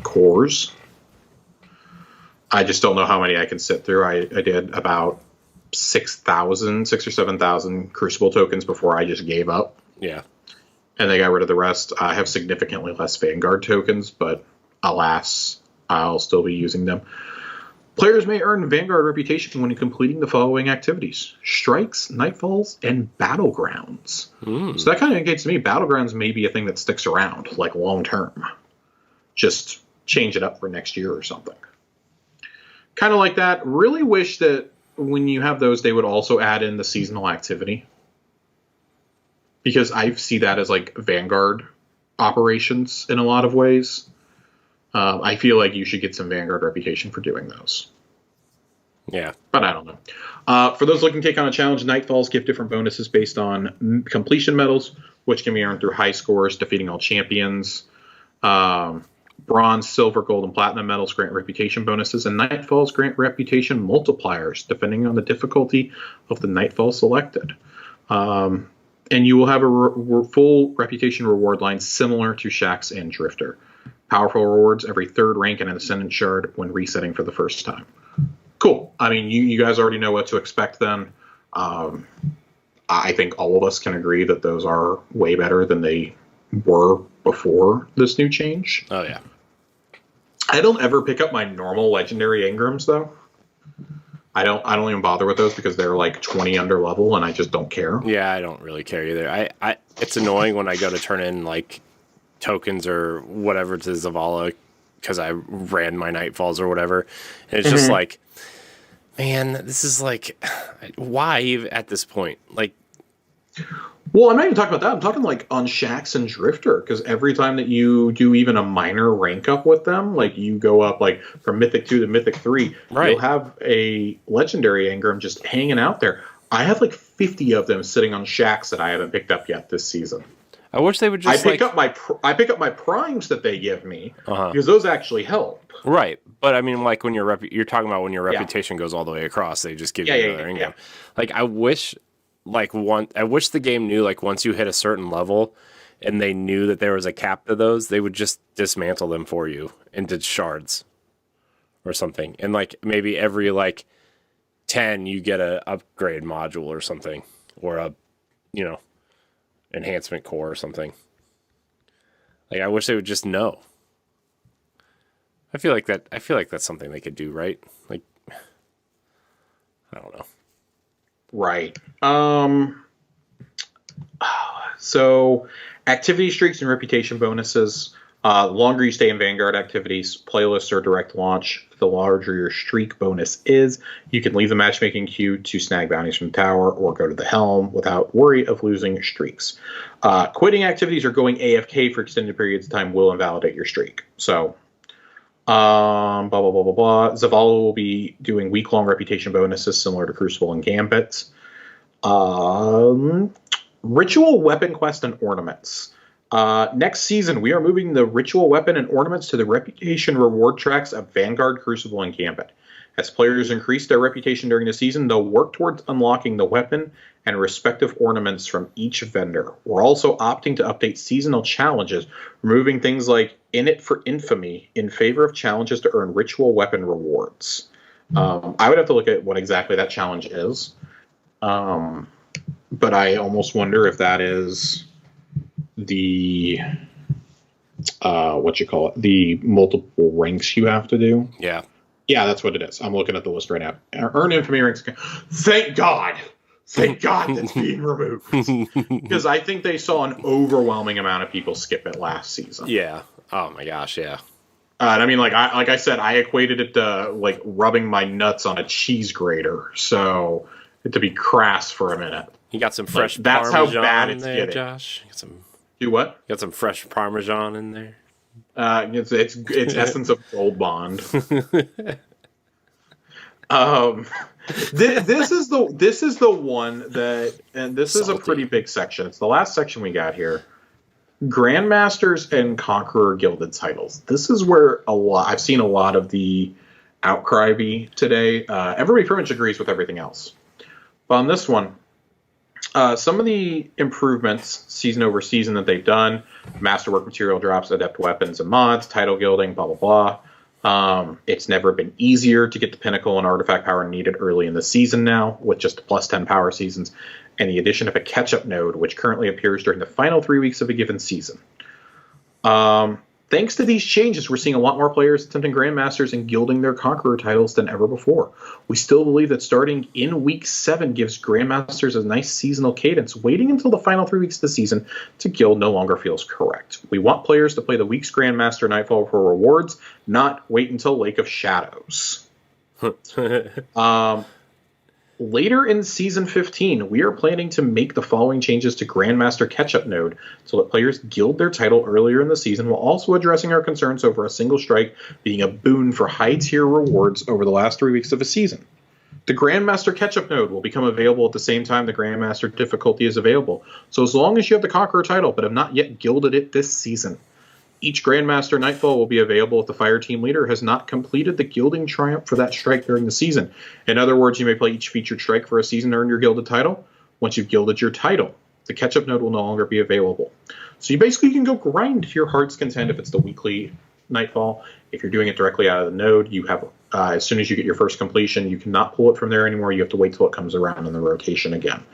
cores. I just don't know how many I can sit through. I did about 6 or 7,000 Crucible tokens before I just gave up. Yeah. And they got rid of the rest. I have significantly less Vanguard tokens, but alas, I'll still be using them. Players may earn Vanguard Reputation when completing the following activities: strikes, nightfalls, and battlegrounds. So that kind of indicates to me battlegrounds may be a thing that sticks around, like long term. Just change it up for next year or something. Kind of like that. Really wish that when you have those, they would also add in the seasonal activity. Because I see that as like Vanguard operations in a lot of ways. I feel like you should get some Vanguard Reputation for doing those. Yeah. But I don't know. For those looking to take on a challenge, Nightfalls give different bonuses based on completion medals, which can be earned through high scores, defeating all champions. Bronze, silver, gold, and platinum medals grant reputation bonuses, and Nightfalls grant reputation multipliers, depending on the difficulty of the Nightfall selected. And you will have a full reputation reward line similar to Shaxx and Drifter. Powerful rewards every third rank and an Ascendant Shard when resetting for the first time. Cool. I mean, you guys already know what to expect then. I think all of us can agree that those are way better than they were before this new change. Oh, yeah. I don't ever pick up my normal legendary Engrams, though. I don't even bother with those because they're like 20 under level and I just don't care. Yeah, I don't really care either. It's annoying when I go to turn in like tokens or whatever to Zavala because I ran my Nightfalls or whatever. And it's just like, man, this is like, why at this point? Like, well, I'm not even talking about that. I'm talking like on Shaxx and Drifter, because every time that you do even a minor rank up with them, like you go up like from Mythic 2 to Mythic 3, right, you'll have a legendary Engram just hanging out there. I have like 50 of them sitting on Shaxx that I haven't picked up yet this season. I wish they would just I pick up my primes that they give me because those actually help. Right, but I mean, like when you're talking about when your reputation goes all the way across, they just give you another Engram. Yeah. Like I wish the game knew like once you hit a certain level and they knew that there was a cap to those, they would just dismantle them for you into shards or something. And like maybe every like 10 you get a upgrade module or something, or a enhancement core or something. Like I wish they would just know. I feel like that's something they could do, right? Like I don't know. Right. So activity streaks and reputation bonuses. The longer you stay in Vanguard activities, playlists, or direct launch, the larger your streak bonus is. You can leave the matchmaking queue to snag bounties from the tower or go to the helm without worry of losing streaks. Quitting activities or going AFK for extended periods of time will invalidate your streak. So, blah, blah, blah, blah, blah. Zavala will be doing week-long reputation bonuses similar to Crucible and Gambit. Ritual weapon quest and ornaments. Next season, we are moving the ritual weapon and ornaments to the reputation reward tracks of Vanguard, Crucible, and Gambit. As players increase their reputation during the season, they'll work towards unlocking the weapon and respective ornaments from each vendor. We're also opting to update seasonal challenges, removing things like In It for Infamy in favor of challenges to earn ritual weapon rewards. I would have to look at what exactly that challenge is. But I almost wonder if that is the the multiple ranks you have to do. Yeah. Yeah, that's what it is. I'm looking at the list right now. Earn infamy ranks. Thank God. Thank God that's being removed. Because I think they saw an overwhelming amount of people skip it last season. Yeah. Oh my gosh, yeah. And I mean, like I said, I equated it to like rubbing my nuts on a cheese grater. So to be crass for a minute. You got some fresh that's Parmesan how bad it's there, getting. Josh? You got some, do what? You got some fresh Parmesan in there? It's essence of Gold Bond. This is the one that, and this is a pretty big section. It's the last section we got here. Grandmasters and Conqueror gilded titles. This is where I've seen a lot of the outcry be today. Everybody pretty much agrees with everything else. But on this one, some of the improvements season over season that they've done, masterwork material drops, adept weapons and mods, title gilding, blah, blah, blah. It's never been easier to get the pinnacle and artifact power needed early in the season now, with just plus 10 power seasons, and the addition of a catch-up node, which currently appears during the final 3 weeks of a given season. Thanks to these changes, we're seeing a lot more players attempting Grandmasters and gilding their Conqueror titles than ever before. We still believe that starting in Week 7 gives Grandmasters a nice seasonal cadence. Waiting until the final 3 weeks of the season to gild no longer feels correct. We want players to play the week's Grandmaster Nightfall for rewards, not wait until Lake of Shadows. Later in Season 15, we are planning to make the following changes to Grandmaster Catch-Up Node so that players gild their title earlier in the season, while also addressing our concerns over a single strike being a boon for high-tier rewards over the last 3 weeks of a season. The Grandmaster Catch-Up Node will become available at the same time the Grandmaster difficulty is available, so as long as you have the Conqueror title but have not yet gilded it this season. Each Grandmaster Nightfall will be available if the Fire Team leader has not completed the gilding triumph for that strike during the season. In other words, you may play each featured strike for a season to earn your gilded title. Once you've gilded your title, the catch-up node will no longer be available. So you basically can go grind to your heart's content if it's the weekly Nightfall. If you're doing it directly out of the node, you have as soon as you get your first completion, you cannot pull it from there anymore. You have to wait till it comes around in the rotation again.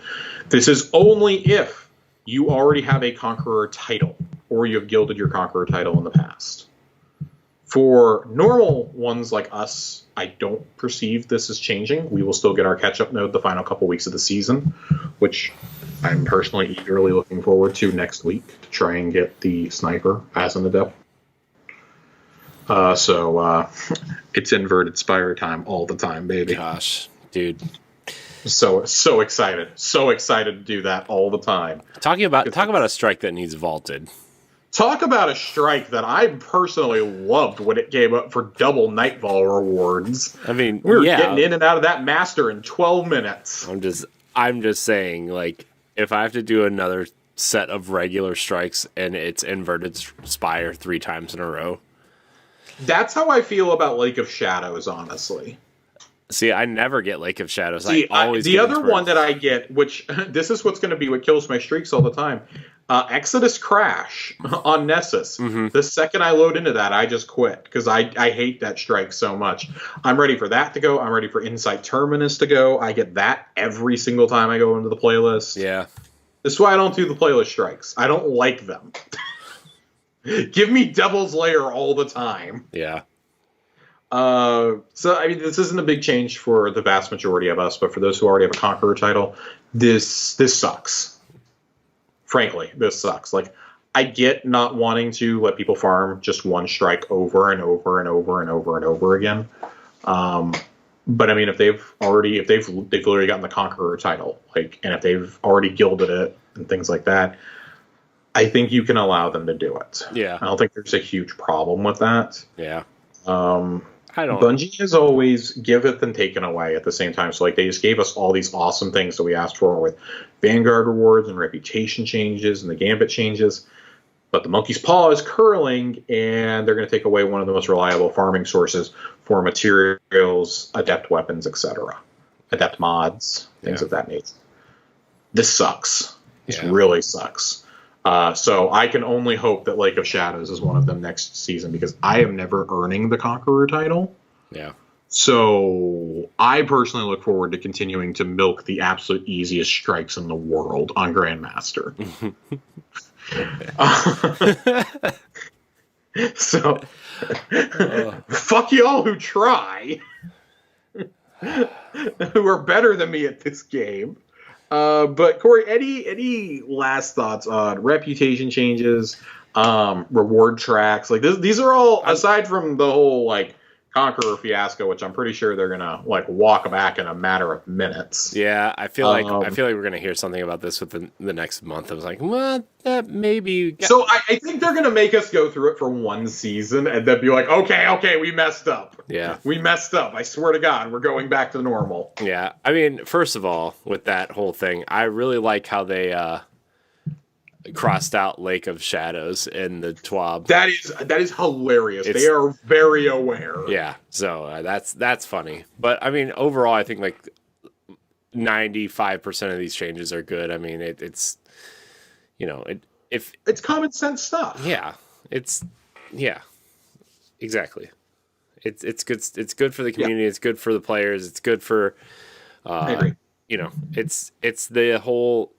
This is only if you already have a Conqueror title, or you have gilded your Conqueror title in the past. For normal ones like us, I don't perceive this as changing. We will still get our catch-up node the final couple weeks of the season, which I'm personally eagerly looking forward to next week to try and get the Sniper as an adept. So it's inverted Spire time all the time, baby. Gosh, dude. So excited. So excited to do that all the time. Talk about a strike that needs vaulted. Talk about a strike that I personally loved when it came up for double Nightfall rewards. I mean, we were getting in and out of that master in 12 minutes. I'm just saying, like, if I have to do another set of regular strikes and it's inverted Spire 3 times in a row. That's how I feel about Lake of Shadows, honestly. See, I never get Lake of Shadows. See, the other one that I get, which this is what's going to be what kills my streaks all the time, Exodus Crash on Nessus. Mm-hmm. The second I load into that, I just quit because I hate that strike so much. I'm ready for that to go. I'm ready for Insight Terminus to go. I get that every single time I go into the playlist. Yeah. This is why I don't do the playlist strikes. I don't like them. Give me Devil's Lair all the time. Yeah. So, I mean, this isn't a big change for the vast majority of us, but for those who already have a Conqueror title, this sucks. Frankly, this sucks. Like, I get not wanting to let people farm just one strike over and over and over and over and over again. But I mean, if they've literally gotten the Conqueror title, like, and if they've already gilded it and things like that, I think you can allow them to do it. Yeah. I don't think there's a huge problem with that. Yeah. Bungie has always giveth and taken away at the same time. So, like, they just gave us all these awesome things that we asked for with Vanguard rewards and reputation changes and the Gambit changes. But the monkey's paw is curling, and they're going to take away one of the most reliable farming sources for materials, adept weapons, etc. Adept mods, things of that nature. This sucks. This really sucks. So I can only hope that Lake of Shadows is one of them next season, because I am never earning the Conqueror title. Yeah. So I personally look forward to continuing to milk the absolute easiest strikes in the world on Grandmaster. So, fuck y'all who try, who are better than me at this game. But Corey, any last thoughts on reputation changes, reward tracks? Like these are all, aside from the whole like Conqueror fiasco, which I'm pretty sure they're gonna like walk back in a matter of minutes. Yeah, I feel like we're gonna hear something about this within the next month. I was like, well, that maybe. So I think they're gonna make us go through it for one season and then be like, okay, we messed up. Yeah, we messed up. I swear to God, we're going back to normal. Yeah, I mean, first of all, with that whole thing, I really like how they crossed out Lake of Shadows in the TWAB. That is hilarious. They are very aware. Yeah, so that's funny. But I mean, overall, I think like 95% of these changes are good. I mean, it's if it's common sense stuff. Yeah, exactly. It's good. It's good for the community. Yeah. It's good for the players. It's good for I agree. It's the whole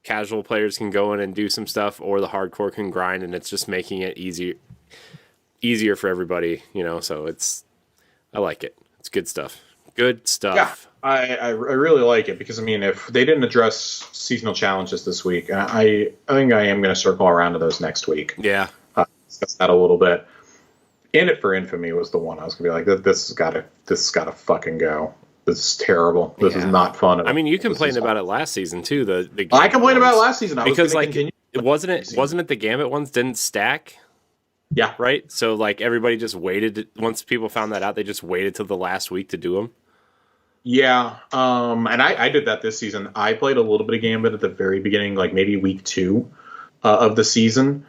casual players can go in and do some stuff, or the hardcore can grind, and it's just making it easier for everybody, so I like it. It's good stuff. Yeah, I really like it, because I mean, if they didn't address seasonal challenges this week, I think I am going to circle around to those next week. Yeah. Discuss that a little bit. In It for Infamy was the one I was going to be like, this has got to fucking go. This is terrible. This is not fun. I mean, you complained about it last season too. The I complained about it last season. Because wasn't it the Gambit ones didn't stack? Yeah. Right. So like everybody just waited. Once people found that out, they just waited till the last week to do them. Yeah. And I did that this season. I played a little bit of Gambit at the very beginning, like maybe week 2 of the season.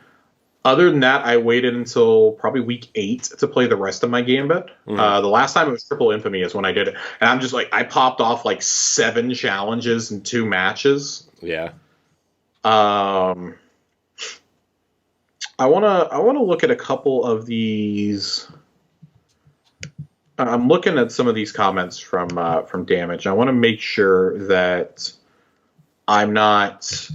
Other than that, I waited until probably week 8 to play the rest of my Gambit. Mm-hmm. The last time it was Triple Infamy is when I did it. And I'm just like, I popped off like 7 challenges in 2 matches. Yeah. I wanna look at a couple of these. I'm looking at some of these comments from Damage. I want to make sure that I'm not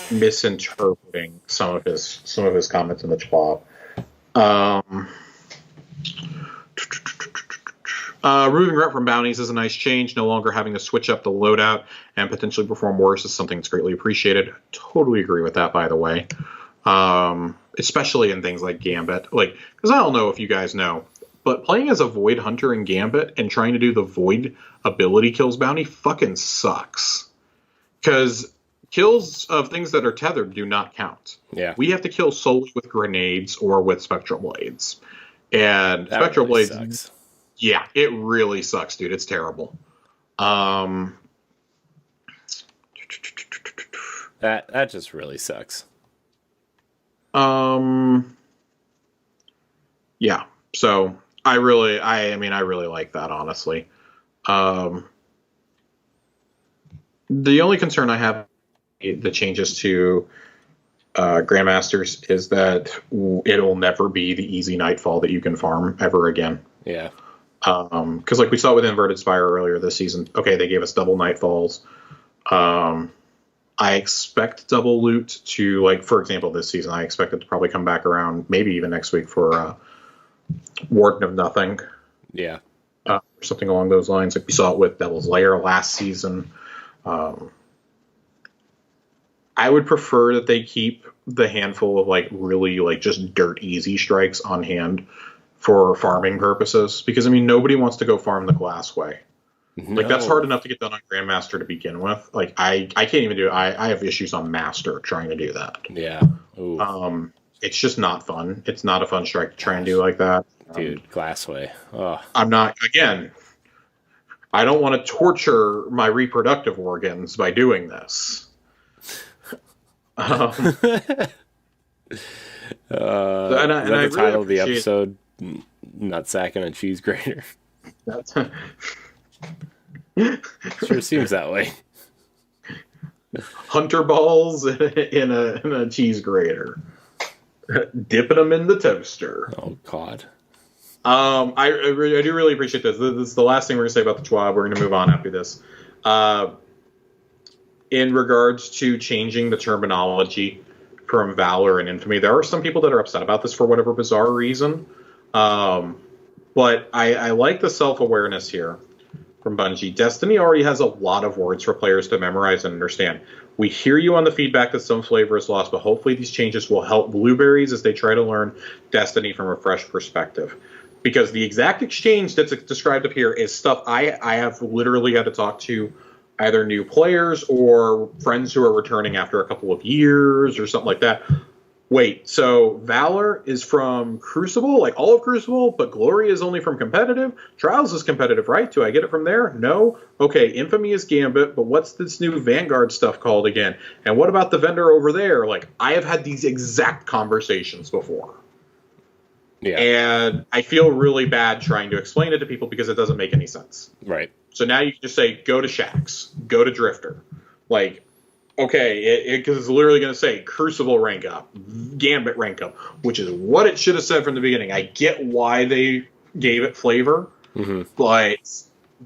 misinterpreting some of his comments in the TWAB. Removing rep from bounties is a nice change. No longer having to switch up the loadout and potentially perform worse is something that's greatly appreciated. Totally agree with that, by the way. Especially in things like Gambit. Like, because I don't know if you guys know, but playing as a Void Hunter in Gambit and trying to do the Void ability kills bounty fucking sucks. Because kills of things that are tethered do not count. Yeah. We have to kill solely with grenades or with spectral blades. And that spectral blades sucks. Yeah, it really sucks, dude. It's terrible. That just really sucks. Yeah. So I really like that, honestly. The only concern I have the changes to Grandmasters is that it'll never be the easy Nightfall that you can farm ever again. Yeah. Because like we saw with Inverted Spire earlier this season, okay, they gave us double Nightfalls. I expect double loot to, like, for example, this season, I expect it to probably come back around, maybe even next week for Warden of Nothing. Yeah. Or something along those lines. Like we saw it with Devil's Lair last season. I would prefer that they keep the handful of, like, really, like, just dirt easy strikes on hand for farming purposes. Because, I mean, nobody wants to go farm the Glass Way. No. Like, that's hard enough to get done on Grandmaster to begin with. Like, I can't even do it. I have issues on Master trying to do that. Yeah. Ooh. It's just not fun. It's not a fun strike to try and do like that. Dude, Glassway. Oh. I'm not, again, I don't want to torture my reproductive organs by doing this. The title of the episode? Nut-sacking a cheese grater. Sure seems that way. Hunter balls in a cheese grater. Dipping them in the toaster. Oh, God. I do really appreciate this. This is the last thing we're going to say about the TWAB. We're going to move on after this. In regards to changing the terminology from Valor and Infamy. There are some people that are upset about this for whatever bizarre reason. But I like the self-awareness here from Bungie. Destiny already has a lot of words for players to memorize and understand. We hear you on the feedback that some flavor is lost, but hopefully these changes will help blueberries as they try to learn Destiny from a fresh perspective. Because the exact exchange that's described up here is stuff I have literally had to talk to either new players or friends who are returning after a couple of years or something like that. Wait, so Valor is from Crucible, like all of Crucible, but Glory is only from competitive? Trials is competitive, right? Do I get it from there? No? Okay, Infamy is Gambit, but what's this new Vanguard stuff called again? And what about the vendor over there? Like, I have had these exact conversations before. Yeah. And I feel really bad trying to explain it to people because it doesn't make any sense. Right. So now you can just say, go to Shaxx, go to Drifter. Like, okay, because it's literally going to say Crucible rank up, Gambit rank up, which is what it should have said from the beginning. I get why they gave it flavor, but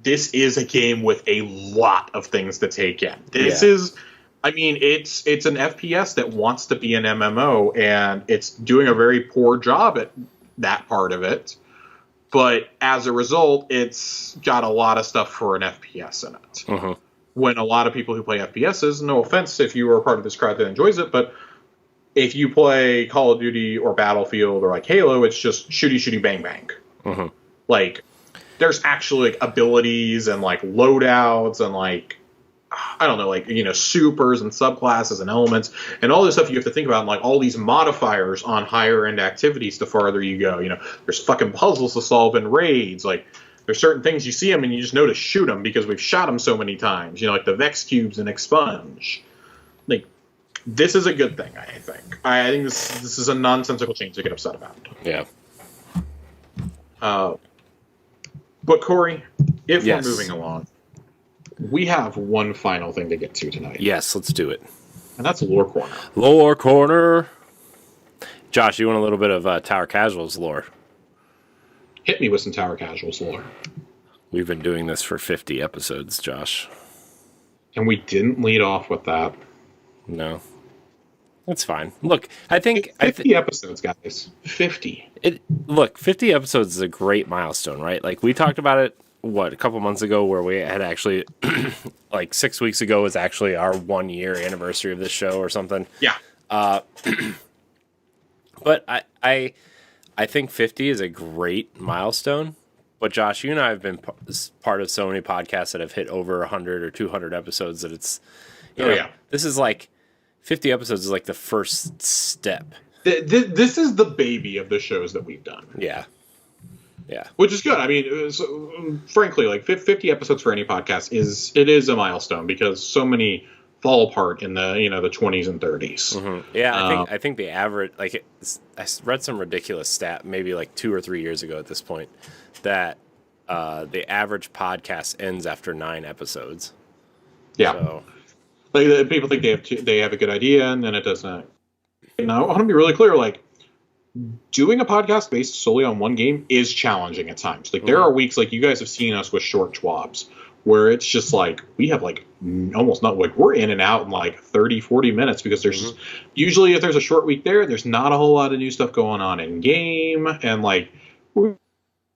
this is a game with a lot of things to take in. This is, I mean, it's an FPS that wants to be an MMO, and it's doing a very poor job at that part of it. But as a result, it's got a lot of stuff for an FPS in it. When a lot of people who play FPSs, no offense if you are a part of this crowd that enjoys it, but if you play Call of Duty or Battlefield or like Halo, it's just shooty, bang, bang. Like, there's actually like abilities and like loadouts and like, I don't know, like, you know, supers and subclasses and elements and all this stuff you have to think about, and like all these modifiers on higher end activities the farther you go. You know, there's fucking puzzles to solve in raids. Like, there's certain things you see them and you just know to shoot them because we've shot them so many times. You know, like the Vex cubes and Expunge. Like, this is a good thing, I think. I think this is a nonsensical change to get upset about. Yeah. But Corey, if we're moving along, we have one final thing to get to tonight. Yes, let's do it. And that's Lore Corner. Lore Corner. Josh, you want a little bit of Tower Casuals lore? Hit me with some Tower Casuals lore. We've been doing this for 50 episodes, Josh. And we didn't lead off with that. No. That's fine. Look, I think... 50 episodes, guys. 50. Look, 50 episodes is a great milestone, right? Like, we talked about it, a couple months ago, where we had actually... like, 6 weeks ago was actually our 1-year anniversary of this show or something. Yeah. But I think 50 is a great milestone. But Josh, you and I have been part of so many podcasts that have hit over 100 or 200 episodes that it's, you know, this is like 50 episodes is like the first step. This is the baby of the shows that we've done. Yeah. Yeah. Which is good. I mean, frankly, like 50 episodes for any podcast is a milestone because so many fall apart in the, you know, the 20s and 30s. Yeah, I think the average, like, I read some ridiculous stat maybe like 2 or 3 years ago at this point that the average podcast ends after 9 episodes. Yeah. So. Like, people think they have a good idea and then it doesn't. You know, I want to be really clear, like, doing a podcast based solely on one game is challenging at times. Like, there are weeks, like, you guys have seen us with short schwabs, where it's just like we have like almost not like we're in and out in like 30-40 minutes because there's usually, if there's a short week there's not a whole lot of new stuff going on in game, and like we're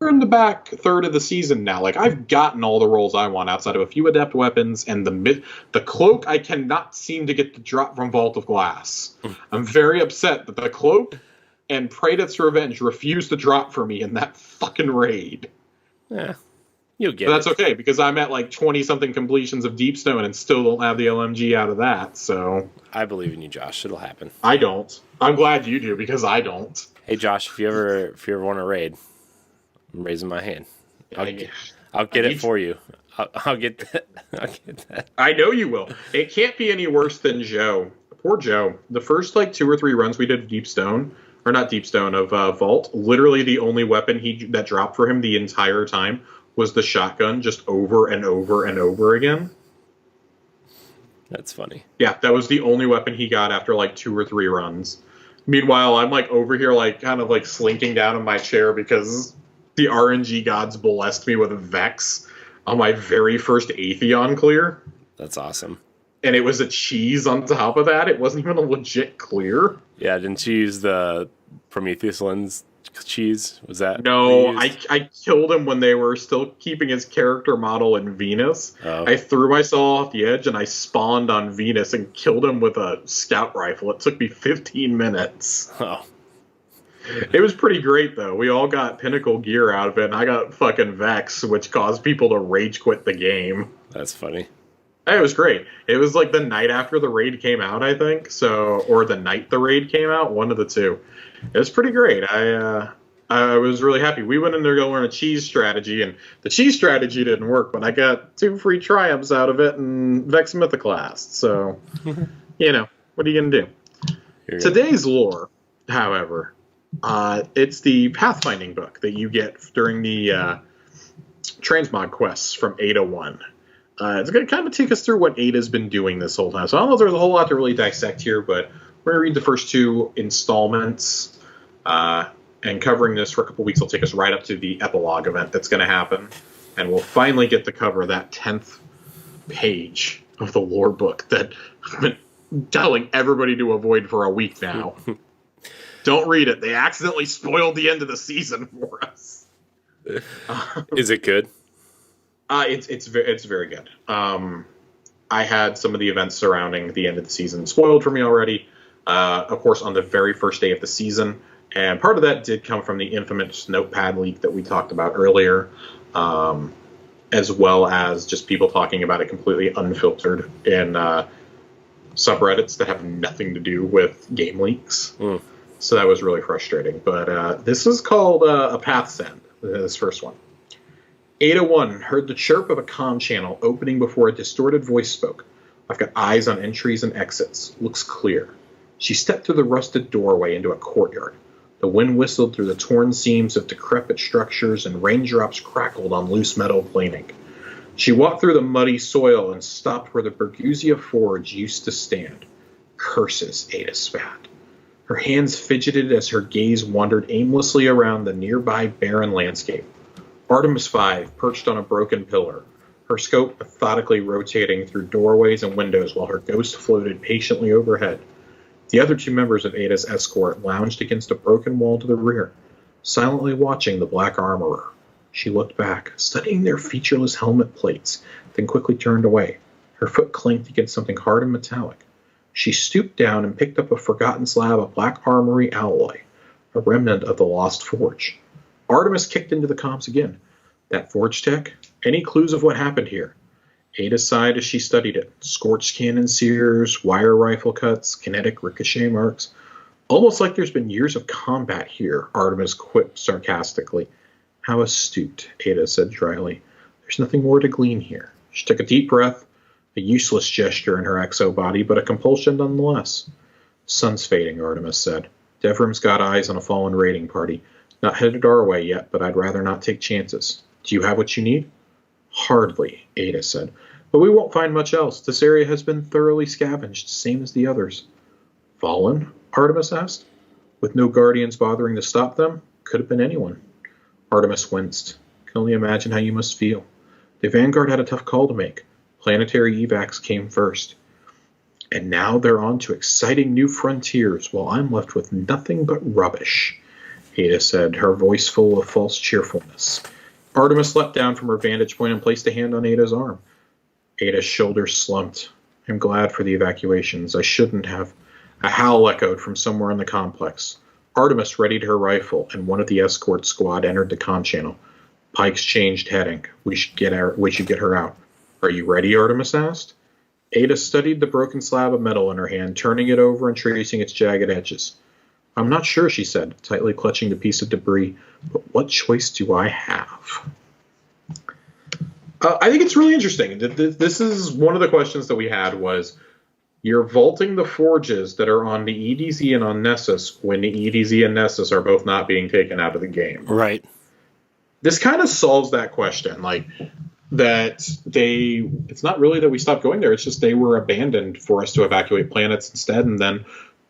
in the back third of the season now. Like, I've gotten all the roles I want outside of a few adept weapons and the cloak. I cannot seem to get the drop from Vault of Glass. I'm very upset that the cloak and Praedyth's Revenge refuse to drop for me in that fucking raid. Yeah. You'll get That's okay, because I'm at like 20-something completions of Deepstone and still don't have the LMG out of that, so... I believe in you, Josh. It'll happen. I don't. I'm glad you do, because I don't. Hey, Josh, if you ever want to raid, I'm raising my hand. I'll get it for you. I'll get that. I'll get that. I know you will. It can't be any worse than Joe. Poor Joe. The first like 2 or 3 runs we did of Deepstone, or not Deepstone, of Vault, literally the only weapon that dropped for him the entire time was the shotgun, just over and over and over again. That's funny. Yeah, that was the only weapon he got after like 2 or 3 runs. Meanwhile, I'm like over here, like kind of like slinking down in my chair because the RNG gods blessed me with a Vex on my very first Atheon clear. That's awesome. and it was a cheese on top of that. It wasn't even a legit clear. Yeah, didn't you use the Prometheus lens cheese? Was that? No, I killed him when they were still keeping his character model in Venus. Oh. I threw myself off the edge and I spawned on Venus and killed him with a scout rifle. It took me 15 minutes. Oh. It was pretty great, though. We all got pinnacle gear out of it, and I got fucking Vex, which caused people to rage quit the game. That's funny. It was great. It was like the night after the raid came out, I think. Or the night the raid came out, one of the two. It was pretty great. I was really happy. We went in there to learn a cheese strategy, and the cheese strategy didn't work, but I got 2 free triumphs out of it and Vex Mythoclast. So, what are you going to do? Today's lore, however, it's the pathfinding book that you get during the transmog quests from Ada 1. It's going to kind of take us through what Ada's been doing this whole time. So I don't know if there's a whole lot to really dissect here, but we're going to read the first 2 installments. And covering this for a couple weeks will take us right up to the epilogue event that's going to happen. And we'll finally get to cover that 10th page of the lore book that I've been telling everybody to avoid for a week now. Don't read it. They accidentally spoiled the end of the season for us. Is it good? It's very good. I had some of the events surrounding the end of the season spoiled for me already. Of course, on the very first day of the season. And part of that did come from the infamous notepad leak that we talked about earlier, as well as just people talking about it completely unfiltered in subreddits that have nothing to do with game leaks. So that was really frustrating. But this is called a path send, this first one. Ada 1 heard the chirp of a comm channel opening before a distorted voice spoke. I've got eyes on entries and exits. Looks clear. She stepped through the rusted doorway into a courtyard. The wind whistled through the torn seams of decrepit structures and raindrops crackled on loose metal planing. She walked through the muddy soil and stopped where the Berguzia Forge used to stand. Curses, Ada spat. Her hands fidgeted as her gaze wandered aimlessly around the nearby barren landscape. Artemis V perched on a broken pillar, her scope methodically rotating through doorways and windows while her ghost floated patiently overhead. The other 2 members of Ada's escort lounged against a broken wall to the rear, silently watching the black armorer. She looked back, studying their featureless helmet plates, then quickly turned away. Her foot clanked against something hard and metallic. She stooped down and picked up a forgotten slab of black armory alloy, a remnant of the lost forge. Artemis kicked into the comms again. That forge tech? Any clues of what happened here? Ada sighed as she studied it. Scorched cannon sears, wire rifle cuts, kinetic ricochet marks. Almost like there's been years of combat here, Artemis quipped sarcastically. How astute, Ada said dryly. There's nothing more to glean here. She took a deep breath, a useless gesture in her exo-body, but a compulsion nonetheless. Sun's fading, Artemis said. Devrim's got eyes on a fallen raiding party. Not headed our way yet, but I'd rather not take chances. Do you have what you need? Hardly, Ada said. But we won't find much else. This area has been thoroughly scavenged, same as the others. Fallen? Artemis asked. With no guardians bothering to stop them? Could have been anyone. Artemis winced. Can only imagine how you must feel. The Vanguard had a tough call to make. Planetary evacs came first. And now they're on to exciting new frontiers, while I'm left with nothing but rubbish, Ada said, her voice full of false cheerfulness. Artemis leapt down from her vantage point and placed a hand on Ada's arm. Ada's shoulders slumped. I'm glad for the evacuations. I shouldn't have. A howl echoed from somewhere in the complex. Artemis readied her rifle, and one of the escort squad entered the comm channel. Pike's changed heading. We should get her out. Are you ready? Artemis asked. Ada studied the broken slab of metal in her hand, turning it over and tracing its jagged edges. I'm not sure, she said, tightly clutching the piece of debris, but what choice do I have? I think it's really interesting. This is one of the questions that we had was, you're vaulting the forges that are on the EDZ and on Nessus when the EDZ and Nessus are both not being taken out of the game. Right. This kind of solves that question. Like, that it's not really that we stopped going there, it's just they were abandoned for us to evacuate planets instead, and then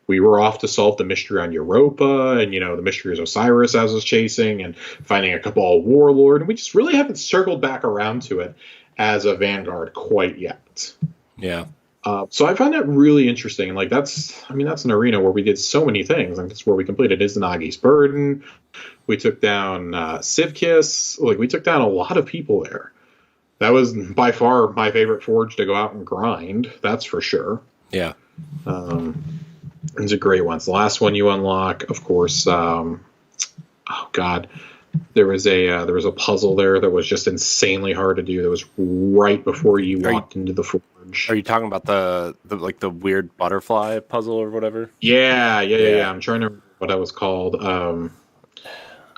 we were off to solve the mystery on Europa, and, the mystery of Osiris as was chasing, and finding a Cabal warlord, and we just really haven't circled back around to it as a Vanguard quite yet. Yeah. So I find that really interesting. And like that's an arena where we did so many things. And that's where we completed Izanagi's Burden. We took down Sivkiss. Like we took down a lot of people there. That was by far my favorite forge to go out and grind. That's for sure. Yeah. It's a great one. It's the last one you unlock, of course. Oh God, there was a puzzle there that was just insanely hard to do. That was right before you walked into the forge. Are you talking about the weird butterfly puzzle or whatever? Yeah. I'm trying to remember what that was called. I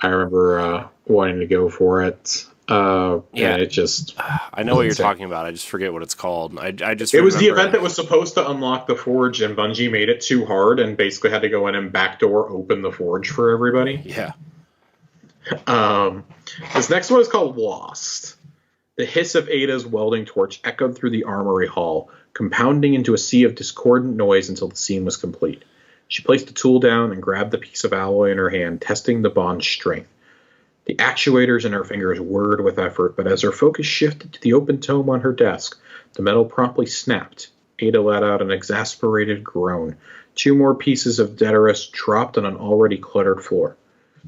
remember wanting to go for it. And it just... I know what you're talking about. I just forget what it's called. It was the event that was supposed to unlock the forge, and Bungie made it too hard and basically had to go in and backdoor open the forge for everybody. Yeah. This next one is called Lost. The hiss of Ada's welding torch echoed through the armory hall, compounding into a sea of discordant noise until the scene was complete. She placed the tool down and grabbed the piece of alloy in her hand, testing the bond's strength. The actuators in her fingers whirred with effort, but as her focus shifted to the open tome on her desk, the metal promptly snapped. Ada let out an exasperated groan. 2 more pieces of Deterus dropped on an already cluttered floor.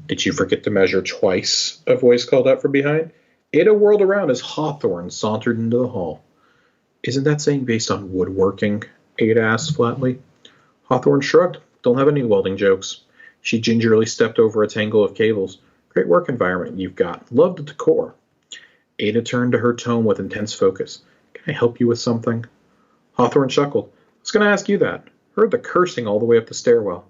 "Did you forget to measure twice?" a voice called out from behind. Ada whirled around as Hawthorne sauntered into the hall. "Isn't that saying based on woodworking?" Ada asked flatly. Hawthorne shrugged. "Don't have any welding jokes." She gingerly stepped over a tangle of cables. "Great work environment you've got. Love the decor." Ada turned to her tome with intense focus. "Can I help you with something?" Hawthorne chuckled. "I was going to ask you that. Heard the cursing all the way up the stairwell."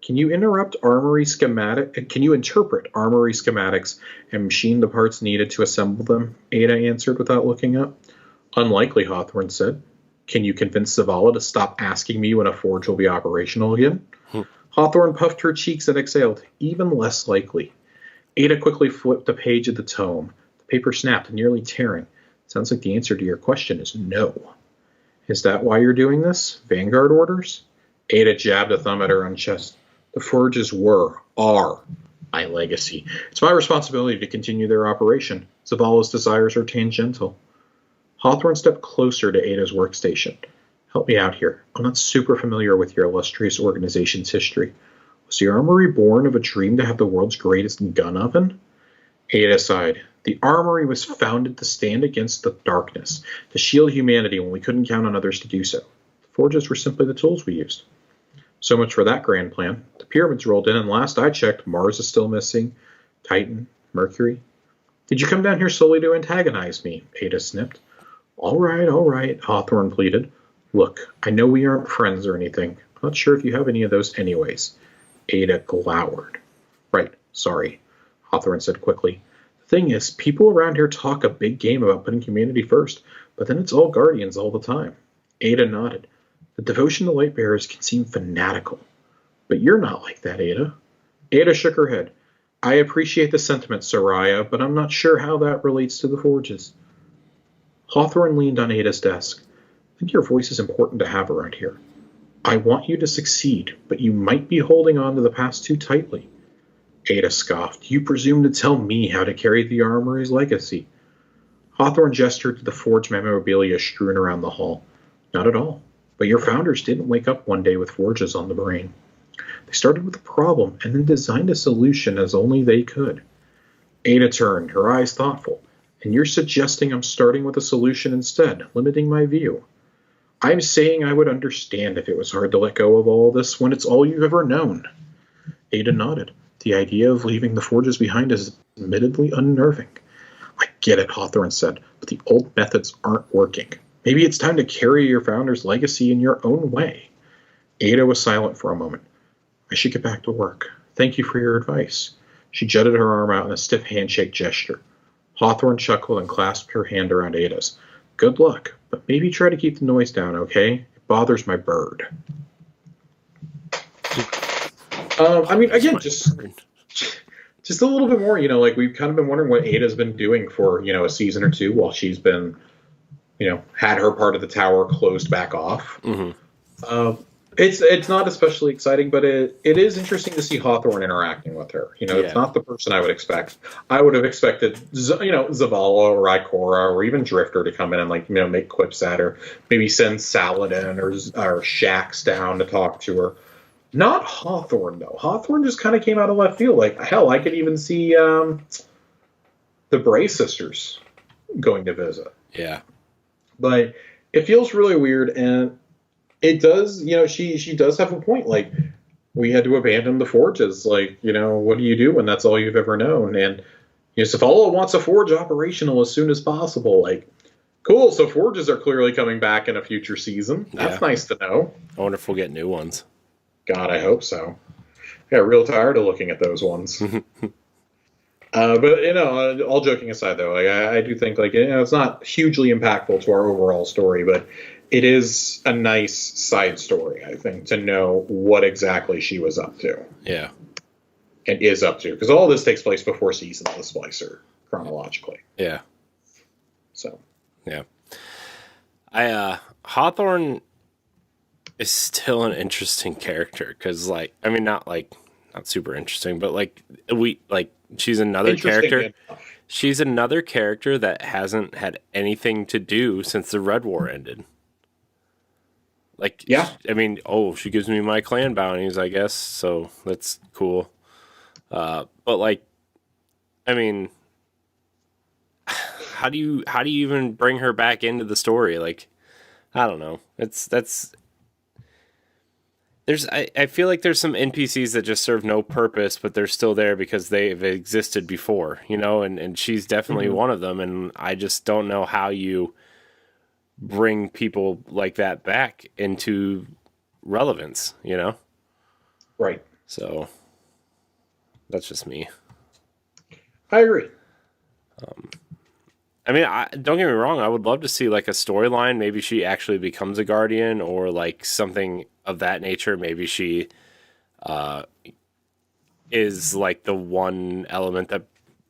Can you interpret armory schematics and machine the parts needed to assemble them?" Ada answered without looking up. "Unlikely," Hawthorne said. "Can you convince Zavala to stop asking me when a forge will be operational again?" Hawthorne puffed her cheeks and exhaled. "Even less likely." Ada quickly flipped a page of the tome. The paper snapped, nearly tearing. "Sounds like the answer to your question is no." "Is that why you're doing this? Vanguard orders?" Ada jabbed a thumb at her own chest. "The forges are my legacy. It's my responsibility to continue their operation. Zavala's desires are tangential." Hawthorne stepped closer to Ada's workstation. "Help me out here. I'm not super familiar with your illustrious organization's history. Was the armory born of a dream to have the world's greatest gun oven?" Ada sighed. "The armory was founded to stand against the darkness, to shield humanity when we couldn't count on others to do so. The forges were simply the tools we used." "So much for that grand plan. The pyramids rolled in, and last I checked, Mars is still missing. Titan, Mercury." "Did you come down here solely to antagonize me?" Ada snipped. All right, Hawthorne pleaded. "Look, I know we aren't friends or anything. I'm not sure if you have any of those anyways." Ada glowered. "Right, sorry," Hawthorne said quickly. "The thing is, people around here talk a big game about putting humanity first, but then it's all Guardians all the time." Ada nodded. "The devotion to Lightbearers can seem fanatical. But you're not like that, Ada." Ada shook her head. "I appreciate the sentiment, Soraya, but I'm not sure how that relates to the forges." Hawthorne leaned on Ada's desk. "I think your voice is important to have around here. I want you to succeed, but you might be holding on to the past too tightly." Ada scoffed. "You presume to tell me how to carry the armory's legacy?" Hawthorne gestured to the forge memorabilia strewn around the hall. "Not at all. But your founders didn't wake up one day with forges on the brain. They started with a problem and then designed a solution as only they could." Ada turned, her eyes thoughtful. "And you're suggesting I'm starting with a solution instead, limiting my view?" "I'm saying I would understand if it was hard to let go of all this when it's all you've ever known." Ada nodded. "The idea of leaving the forges behind is admittedly unnerving." "I get it," Hawthorne said, "but the old methods aren't working. Maybe it's time to carry your founder's legacy in your own way." Ada was silent for a moment. "I should get back to work. Thank you for your advice." She jutted her arm out in a stiff handshake gesture. Hawthorne chuckled and clasped her hand around Ada's. "Good luck, but maybe try to keep the noise down, okay? It bothers my bird." Again, just a little bit more, like we've kind of been wondering what Ada's been doing for, a season or two while she's been, had her part of the tower closed back off. Mm-hmm. It's not especially exciting, but it is interesting to see Hawthorne interacting with her. You know, it's not the person I would expect. I would have expected, Zavala or Ikora or even Drifter to come in and make quips at her. Maybe send Saladin or Shax down to talk to her. Not Hawthorne though. Hawthorne just kind of came out of left field. Like hell, I could even see the Bray sisters going to visit. Yeah, but it feels really weird and. It does, she does have a point. Like, we had to abandon the forges. Like, what do you do when that's all you've ever known? And Zavala wants a forge operational as soon as possible. Like, cool. So forges are clearly coming back in a future season. That's nice to know. I wonder if we'll get new ones. God, I hope so. Yeah, real tired of looking at those ones. But all joking aside, though, I do think it's not hugely impactful to our overall story, but. It is a nice side story, I think, to know what exactly she was up to. Yeah. And is up to. Because all this takes place before Season of the Splicer, chronologically. Yeah. So. Yeah. Hawthorne is still an interesting character. Because, not super interesting, but, she's another character. Enough. She's another character that hasn't had anything to do since the Red War ended. She gives me my clan bounties, I guess, so that's cool. But how do you even bring her back into the story? Like, I don't know. I feel like there's some NPCs that just serve no purpose, but they're still there because they've existed before, and she's definitely one of them, and I just don't know how you bring people like that back into relevance, Right. So that's just me. I agree. Don't get me wrong. I would love to see a storyline. Maybe she actually becomes a guardian or something of that nature. Maybe she is the one element that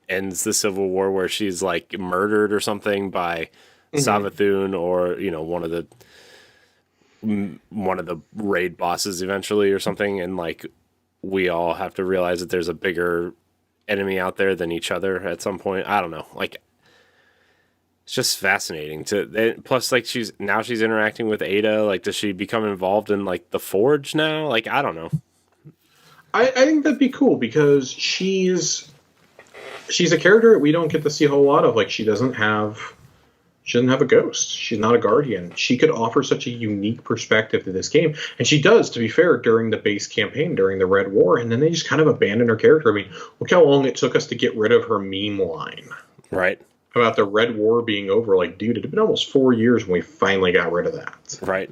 ends the Civil War where she's murdered or something by Savathun or one of the raid bosses eventually or something, and we all have to realize that there's a bigger enemy out there than each other at some point. I don't know. It's just fascinating plus she's interacting with Ada. Does she become involved in the Forge now? I don't know. I think that'd be cool because she's a character that we don't get to see a whole lot of. She doesn't have a ghost. She's not a guardian. She could offer such a unique perspective to this game. And she does, to be fair, during the base campaign, during the Red War. And then they just kind of abandoned her character. Look how long it took us to get rid of her meme line. Right. About the Red War being over. Dude, it had been almost 4 years when we finally got rid of that. Right.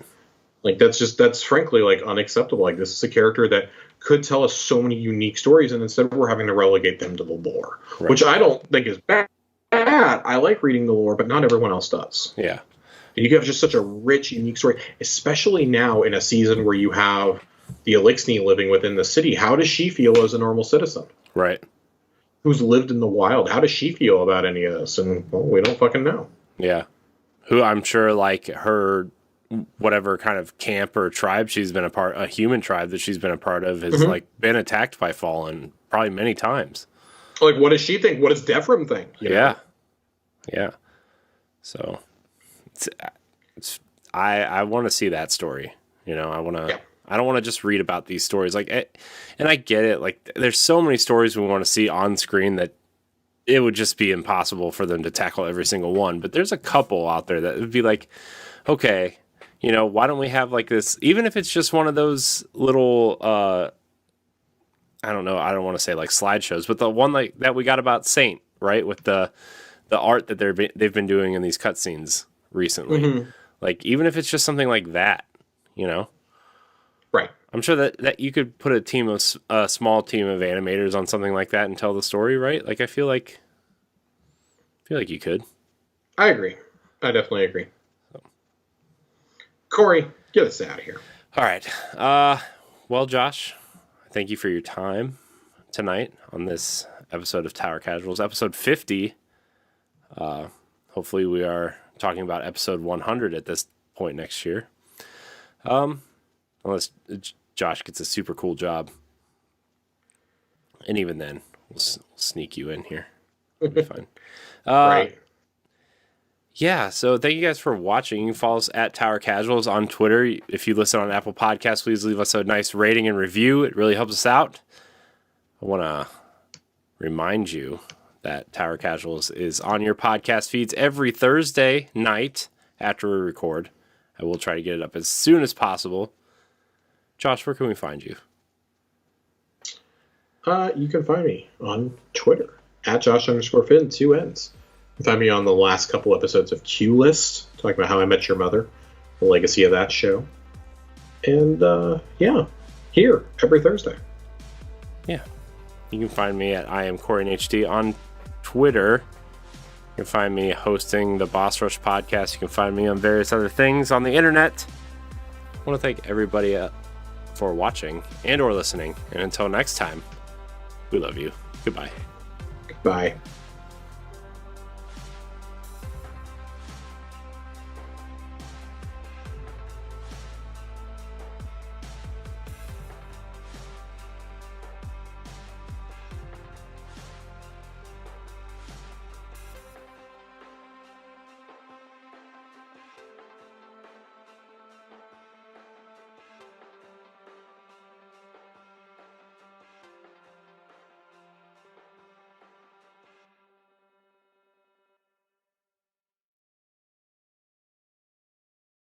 That's frankly, unacceptable. This is a character that could tell us so many unique stories. And instead we're having to relegate them to the lore. Right. Which I don't think is bad. I like reading the lore, but not everyone else does. Yeah. And you have just such a rich, unique story, especially now in a season where you have the Elixni living within the city. How does she feel as a normal citizen? Right. Who's lived in the wild? How does she feel about any of this? And, we don't fucking know. Yeah. Who I'm sure, her, whatever kind of camp or tribe she's been a human tribe that she's been a part of has, been attacked by Fallen probably many times. What does she think? What does Devrim think? Yeah. So, I want to see that story. I want to. Yeah. I don't want to just read about these stories. And I get it. There's so many stories we want to see on screen that it would just be impossible for them to tackle every single one. But there's a couple out there that would be okay, why don't we have this? Even if it's just one of those little. I don't know. I don't want to say slideshows, but the one that we got about Saint, right, with the art that they've been doing in these cutscenes recently. Even if it's just something like that, Right. I'm sure that you could put a small team of animators on something like that and tell the story, right? I feel like you could. I agree. I definitely agree. Corey, get us out of here. All right. Well, Josh, thank you for your time tonight on this episode of Tower Casuals, episode 50. Hopefully we are talking about episode 100 at this point next year. Unless Josh gets a super cool job. And even then, we'll sneak you in here. It'll be fine. Right. Yeah, so thank you guys for watching. You can follow us at Tower Casuals on Twitter. If you listen on Apple Podcasts, please leave us a nice rating and review. It really helps us out. I want to remind you that Tower Casuals is on your podcast feeds every Thursday night after we record. I will try to get it up as soon as possible. Josh, where can we find you? You can find me on Twitter at Josh_Finn, 2 N's. You can find me on the last couple episodes of Q List, talking about How I Met Your Mother, the legacy of that show. And, here every Thursday. Yeah. You can find me at I am CoreyNHD on Twitter. You can find me hosting the Boss Rush podcast. You can find me on various other things on the internet. I want to thank everybody for watching and or listening. And until next time, we love you. Goodbye. Goodbye.